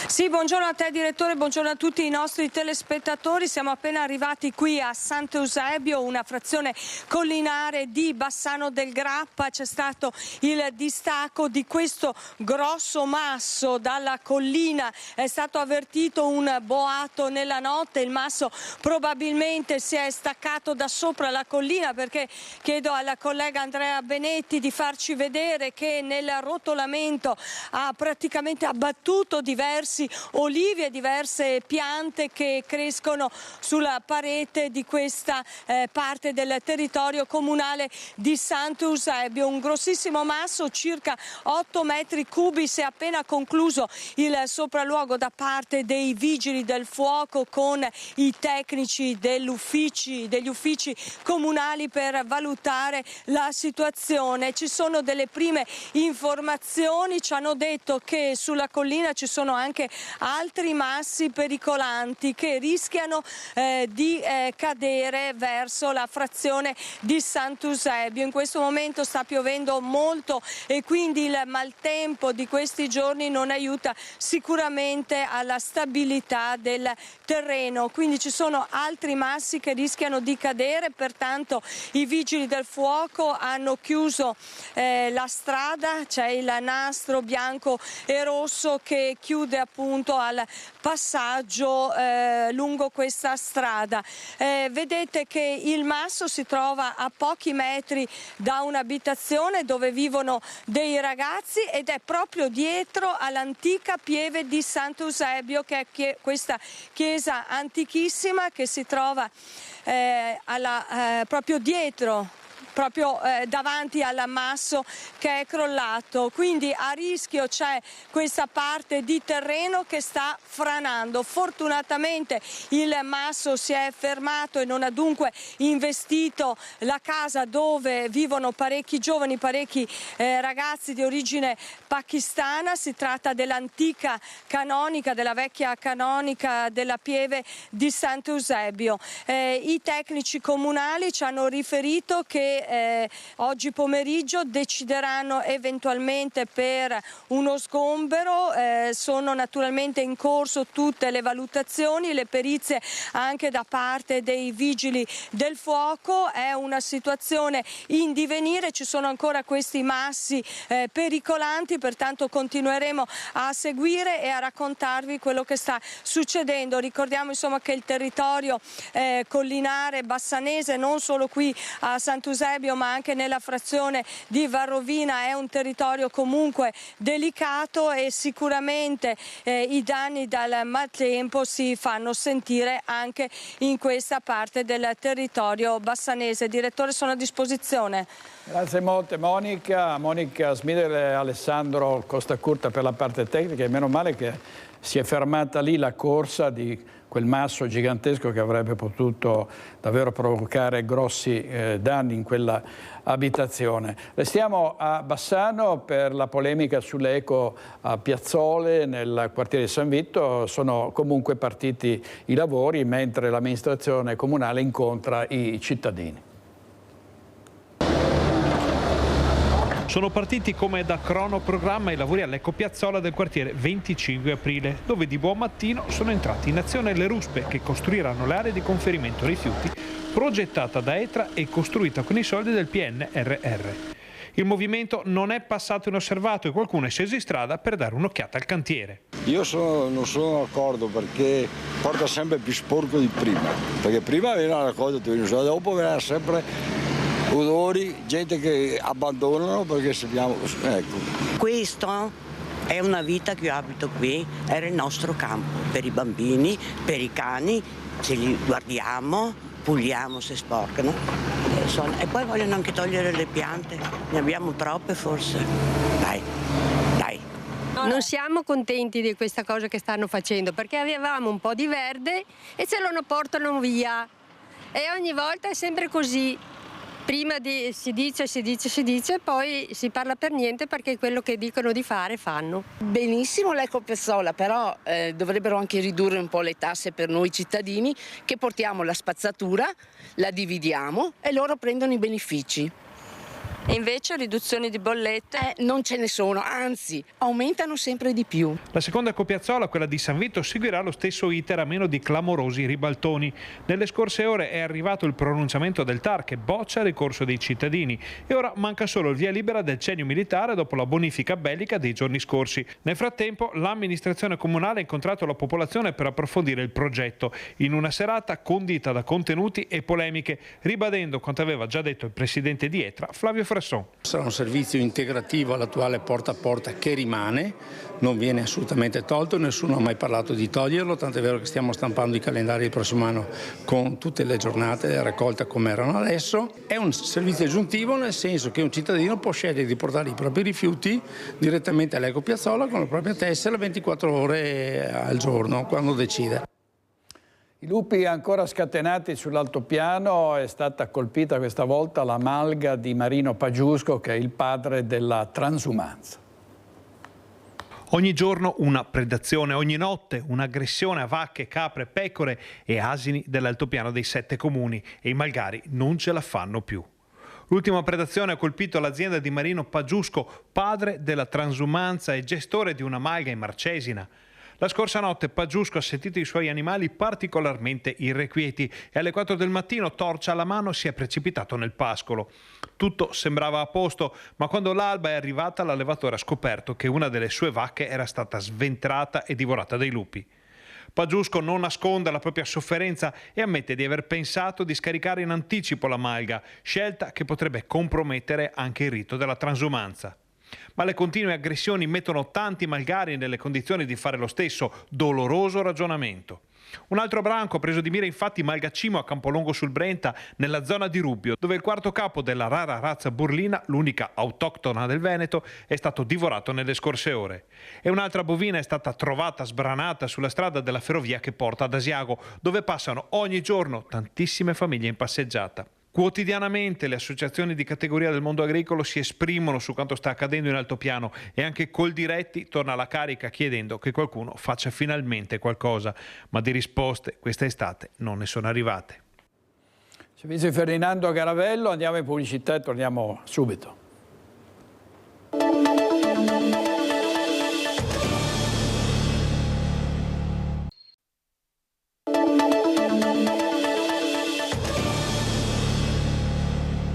Sì, buongiorno a te direttore, buongiorno a tutti i nostri telespettatori. Siamo appena arrivati qui a Sant'Eusebio, una frazione collinare di Bassano del Grappa. C'è stato il distacco di questo grosso masso dalla collina. È stato avvertito un boato nella notte. Il masso probabilmente si è staccato da sopra la collina, perché chiedo alla collega Andrea Benetti di farci vedere che nel rotolamento ha praticamente abbattuto diversi olivi e diverse piante che crescono sulla parete di questa parte del territorio comunale di Sant'Eusebio. Un grossissimo masso, circa 8 metri cubi. Si è appena concluso il sopralluogo da parte dei vigili del fuoco con i tecnici degli uffici comunali per valutare la situazione. Ci sono delle prime informazioni, ci hanno detto che sulla collina ci sono anche altri massi pericolanti che rischiano di cadere verso la frazione di Sant'Eusebio. In questo momento sta piovendo molto e quindi il maltempo di questi giorni non aiuta sicuramente alla stabilità del terreno, quindi ci sono altri massi che rischiano di cadere, pertanto i vigili del fuoco hanno chiuso la strada, c'è il nastro bianco e rosso che chiude appunto al passaggio lungo questa strada. Vedete che il masso si trova a pochi metri da un'abitazione dove vivono dei ragazzi ed è proprio dietro all'antica pieve di Sant'Eusebio, che è questa chiesa antichissima che si trova proprio dietro proprio davanti all'ammasso che è crollato. Quindi a rischio c'è questa parte di terreno che sta franando. Fortunatamente il masso si è fermato e non ha dunque investito la casa dove vivono parecchi giovani, parecchi ragazzi di origine pakistana. Si tratta dell'antica canonica, della vecchia canonica della Pieve di Sant'Eusebio. I tecnici comunali ci hanno riferito che oggi pomeriggio decideranno eventualmente per uno sgombero. Sono naturalmente in corso tutte le valutazioni, le perizie anche da parte dei vigili del fuoco. È una situazione in divenire, ci sono ancora questi massi pericolanti, pertanto continueremo a seguire e a raccontarvi quello che sta succedendo. Ricordiamo insomma che il territorio collinare bassanese, non solo qui a Sant'Eusebio ma anche nella frazione di Varrovina, è un territorio comunque delicato e sicuramente i danni dal maltempo si fanno sentire anche in questa parte del territorio bassanese. Direttore, sono a disposizione. Grazie molte Monica Smider e Alessandro Costacurta per la parte tecnica, e meno male che si è fermata lì la corsa di quel masso gigantesco che avrebbe potuto davvero provocare grossi danni in quella abitazione. Restiamo a Bassano per la polemica sulle eco piazzole nel quartiere di San Vito. Sono comunque partiti i lavori mentre l'amministrazione comunale incontra i cittadini. Sono partiti come da cronoprogramma i lavori all'ecopiazzola del quartiere 25 aprile, dove di buon mattino sono entrati in azione le ruspe che costruiranno le aree di conferimento rifiuti progettata da ETRA e costruita con i soldi del PNRR. Il movimento non è passato inosservato e qualcuno è sceso in strada per dare un'occhiata al cantiere. Io non sono d'accordo perché porta sempre più sporco di prima, perché prima era una cosa, dopo verrà sempre odori, gente che abbandonano perché sappiamo, ecco. Questo è una vita che io abito qui, era il nostro campo, per i bambini, per i cani, ce li guardiamo, puliamo se sporcano e poi vogliono anche togliere le piante, ne abbiamo troppe forse, dai. Non siamo contenti di questa cosa che stanno facendo perché avevamo un po' di verde e ce lo portano via e ogni volta è sempre così. Prima si dice, poi si parla per niente perché quello che dicono di fare fanno. Benissimo l'ecopiazzola, però dovrebbero anche ridurre un po' le tasse per noi cittadini che portiamo la spazzatura, la dividiamo e loro prendono i benefici. E invece riduzioni di bollette? Non ce ne sono, anzi aumentano sempre di più. La seconda ecopiazzola, quella di San Vito, seguirà lo stesso iter a meno di clamorosi ribaltoni. Nelle scorse ore è arrivato il pronunciamento del TAR che boccia il ricorso dei cittadini e ora manca solo il via libera del cenio militare dopo la bonifica bellica dei giorni scorsi. Nel frattempo l'amministrazione comunale ha incontrato la popolazione per approfondire il progetto in una serata condita da contenuti e polemiche, ribadendo quanto aveva già detto il presidente di ETRA, Flavio Frasson. Sarà un servizio integrativo all'attuale porta a porta che rimane, non viene assolutamente tolto, nessuno ha mai parlato di toglierlo, tant'è vero che stiamo stampando i calendari del prossimo anno con tutte le giornate raccolte come erano adesso. È un servizio aggiuntivo nel senso che un cittadino può scegliere di portare i propri rifiuti direttamente all'ecopiazzola con la propria tessera 24 ore al giorno, quando decide. I lupi ancora scatenati sull'altopiano, è stata colpita questa volta la malga di Marino Pagiusco, che è il padre della transumanza. Ogni giorno una predazione, ogni notte un'aggressione a vacche, capre, pecore e asini dell'altopiano dei 7 comuni e i malgari non ce la fanno più. L'ultima predazione ha colpito l'azienda di Marino Pagiusco, padre della transumanza e gestore di una malga in Marcesina. La scorsa notte Pagiusco ha sentito i suoi animali particolarmente irrequieti e alle 4 del mattino, torcia alla mano, si è precipitato nel pascolo. Tutto sembrava a posto, ma quando l'alba è arrivata l'allevatore ha scoperto che una delle sue vacche era stata sventrata e divorata dai lupi. Pagiusco non nasconde la propria sofferenza e ammette di aver pensato di scaricare in anticipo la malga, scelta che potrebbe compromettere anche il rito della transumanza. Ma le continue aggressioni mettono tanti malgari nelle condizioni di fare lo stesso doloroso ragionamento. Un altro branco ha preso di mira infatti Malgacimo a Campolongo sul Brenta, nella zona di Rubbio, dove il quarto capo della rara razza burlina, l'unica autoctona del Veneto, è stato divorato nelle scorse ore. E un'altra bovina è stata trovata sbranata sulla strada della ferrovia che porta ad Asiago, dove passano ogni giorno tantissime famiglie in passeggiata. Quotidianamente le associazioni di categoria del mondo agricolo si esprimono su quanto sta accadendo in altopiano e anche Coldiretti torna alla carica chiedendo che qualcuno faccia finalmente qualcosa, ma di risposte questa estate non ne sono arrivate. Servizio Ferdinando Garavello, andiamo in pubblicità e torniamo subito.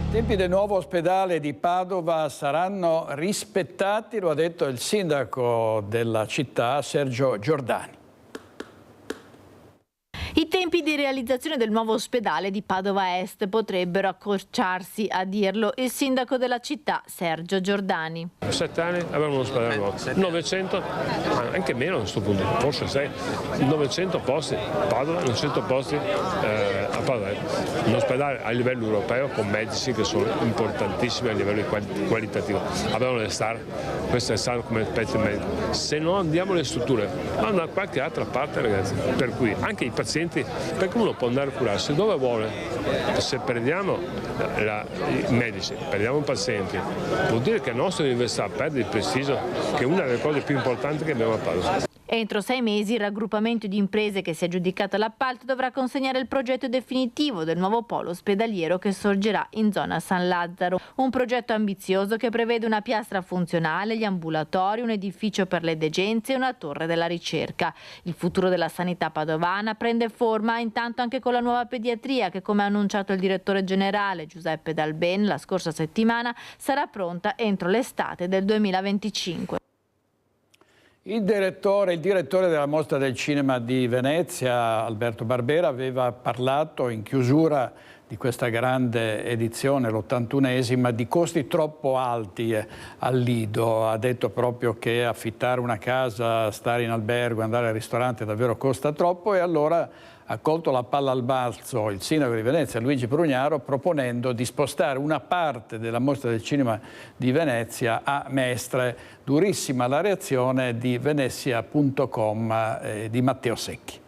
I tempi del nuovo ospedale di Padova saranno rispettati, lo ha detto il sindaco della città, Sergio Giordani. I tempi di realizzazione del nuovo ospedale di Padova Est potrebbero accorciarsi, a dirlo il sindaco della città, Sergio Giordani. 7 anni avremo un ospedale nuovo, 900, anche meno a questo punto, forse 6, 900 posti a Padova, 900 posti a Padova. Un ospedale a livello europeo con medici che sono importantissimi a livello qualitativo. Abbiamo le star, queste star come Petri Medico. Se non andiamo alle strutture, vanno da qualche altra parte, ragazzi, per cui anche i pazienti, perché uno può andare a curarsi dove vuole. Se perdiamo i medici, perdiamo i pazienti, vuol dire che la nostra università perde il prestigio, che è una delle cose più importanti che abbiamo a Padova. Entro 6 mesi il raggruppamento di imprese che si è aggiudicato l'appalto dovrà consegnare il progetto definitivo del nuovo polo ospedaliero che sorgerà in zona San Lazzaro. Un progetto ambizioso che prevede una piastra funzionale, gli ambulatori, un edificio per le degenze e una torre della ricerca. Il futuro della sanità padovana prende forma intanto anche con la nuova pediatria che, come ha annunciato il direttore generale Giuseppe Dalben la scorsa settimana, sarà pronta entro l'estate del 2025. Il direttore della Mostra del Cinema di Venezia, Alberto Barbera, aveva parlato in chiusura di questa grande edizione, l'81esima, di costi troppo alti al Lido. Ha detto proprio che affittare una casa, stare in albergo, andare al ristorante davvero costa troppo, e allora ha colto la palla al balzo il sindaco di Venezia, Luigi Brugnaro, proponendo di spostare una parte della Mostra del Cinema di Venezia a Mestre. Durissima la reazione di Venezia.com di Matteo Secchi.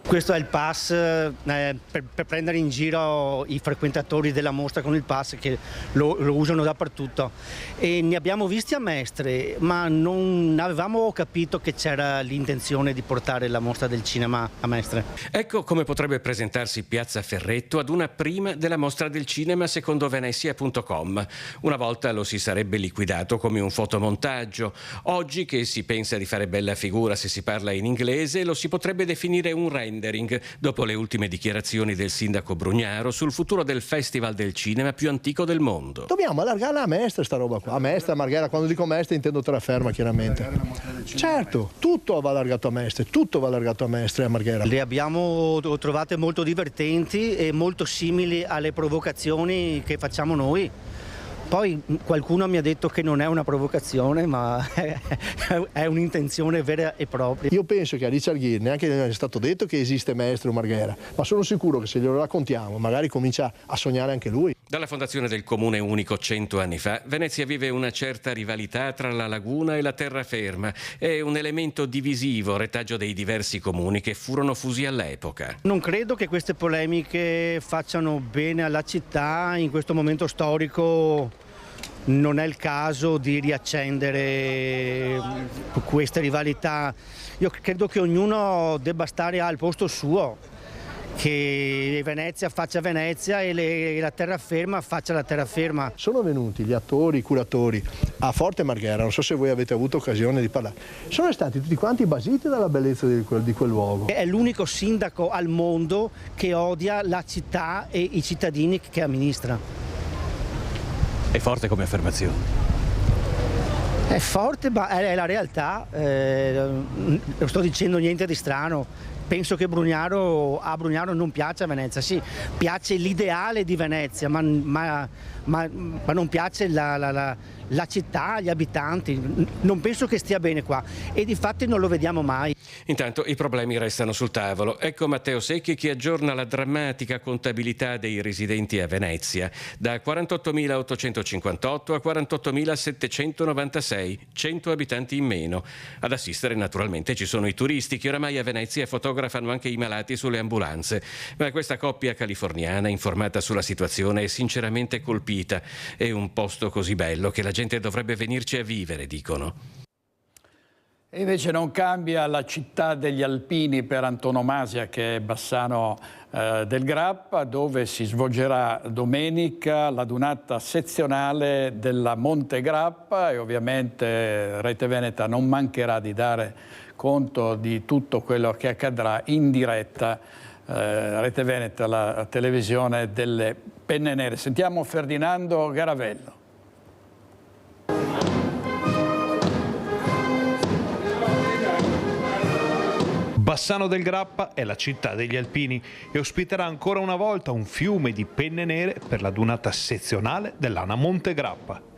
Questo è il pass per prendere in giro i frequentatori della mostra con il pass, che lo usano dappertutto, e ne abbiamo visti a Mestre, ma non avevamo capito che c'era l'intenzione di portare la mostra del cinema a Mestre. Ecco come potrebbe presentarsi Piazza Ferretto ad una prima della mostra del cinema secondo Venezia.com. Una volta lo si sarebbe liquidato come un fotomontaggio. Oggi, che si pensa di fare bella figura se si parla in inglese, lo si potrebbe definire un rendering, dopo le ultime dichiarazioni del sindaco Brugnaro sul futuro del Festival del Cinema più antico del mondo. Dobbiamo allargarla a Mestre sta roba qua, a Mestre, a Marghera. Quando dico Mestre intendo Terraferma, chiaramente. Certo, tutto va allargato a Mestre, tutto va allargato a Mestre e a Marghera. Le abbiamo trovate molto divertenti e molto simili alle provocazioni che facciamo noi. Poi qualcuno mi ha detto che non è una provocazione, ma è un'intenzione vera e propria. Io penso che a Richard Gere neanche è stato detto che esiste Mestre o Marghera, ma sono sicuro che se glielo raccontiamo magari comincia a sognare anche lui. Dalla fondazione del Comune Unico 100 anni fa, Venezia vive una certa rivalità tra la laguna e la terraferma. È un elemento divisivo, retaggio dei diversi comuni che furono fusi all'epoca. Non credo che queste polemiche facciano bene alla città in questo momento storico. Non è il caso di riaccendere queste rivalità. Io credo che ognuno debba stare al posto suo, che Venezia faccia Venezia e la terraferma faccia la terraferma. Sono venuti gli attori, i curatori a Forte Marghera, non so se voi avete avuto occasione di parlare, sono stati tutti quanti basiti dalla bellezza di quel luogo. È l'unico sindaco al mondo che odia la città e i cittadini che amministra. È forte come affermazione. È forte, ma è la realtà. Non sto dicendo niente di strano. Penso che a Brugnaro non piace Venezia. Sì, piace l'ideale di Venezia, ma non piace la città, gli abitanti. Non penso che stia bene qua e difatti non lo vediamo mai. Intanto i problemi restano sul tavolo. Ecco Matteo Secchi che aggiorna la drammatica contabilità dei residenti a Venezia. Da 48.858 a 48.796, 100 abitanti in meno. Ad assistere naturalmente ci sono i turisti che oramai a Venezia fotografano anche i malati sulle ambulanze. Ma questa coppia californiana informata sulla situazione è sinceramente colpita. È un posto così bello che la gente dovrebbe venirci a vivere, dicono. E invece non cambia la città degli alpini per antonomasia, che è Bassano del Grappa, dove si svolgerà domenica l'adunata sezionale della Monte Grappa e ovviamente Rete Veneta non mancherà di dare conto di tutto quello che accadrà in diretta. Rete Veneta, la televisione delle penne nere. Sentiamo Ferdinando Garavello. Bassano del Grappa è la città degli alpini e ospiterà ancora una volta un fiume di penne nere per la dunata sezionale dell'Ana Monte Grappa.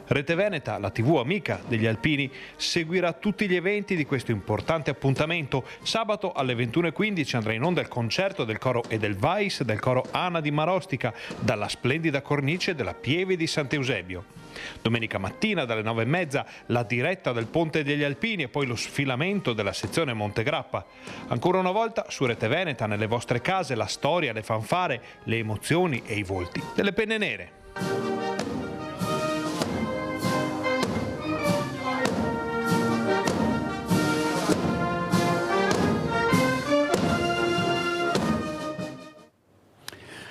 Rete Veneta, la TV amica degli alpini, seguirà tutti gli eventi di questo importante appuntamento. Sabato alle 21:15 andrà in onda il concerto del coro Edelweiss del coro Ana di Marostica dalla splendida cornice della Pieve di Sant'Eusebio. Domenica mattina dalle 9:30 la diretta del Ponte degli Alpini e poi lo sfilamento della sezione Monte Grappa. Ancora una volta su Rete Veneta, nelle vostre case, la storia, le fanfare, le emozioni e i volti delle penne nere.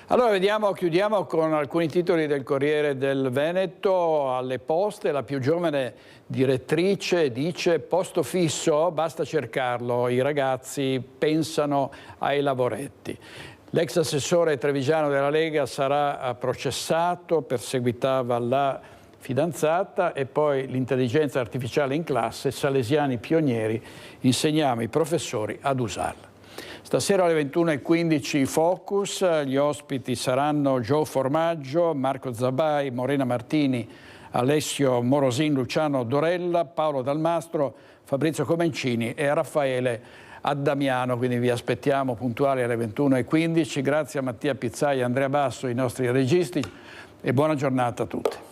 Allora chiudiamo con alcuni titoli del Corriere del Veneto. Alle Poste la più giovane direttrice dice: posto fisso, basta cercarlo, i ragazzi pensano ai lavoretti. L'ex assessore trevigiano della Lega sarà processato, perseguitava la fidanzata. E poi l'intelligenza artificiale in classe, salesiani pionieri, insegniamo ai professori ad usarla. Stasera alle 21:15 Focus, gli ospiti saranno Gio Formaggio, Marco Zabai, Morena Martini, Alessio Morosin, Luciano Dorella, Paolo Dalmastro, Fabrizio Comencini e Raffaele Addamiano, quindi vi aspettiamo puntuali alle 21:15. Grazie a Mattia Pizzai e Andrea Basso, i nostri registi, e buona giornata a tutti.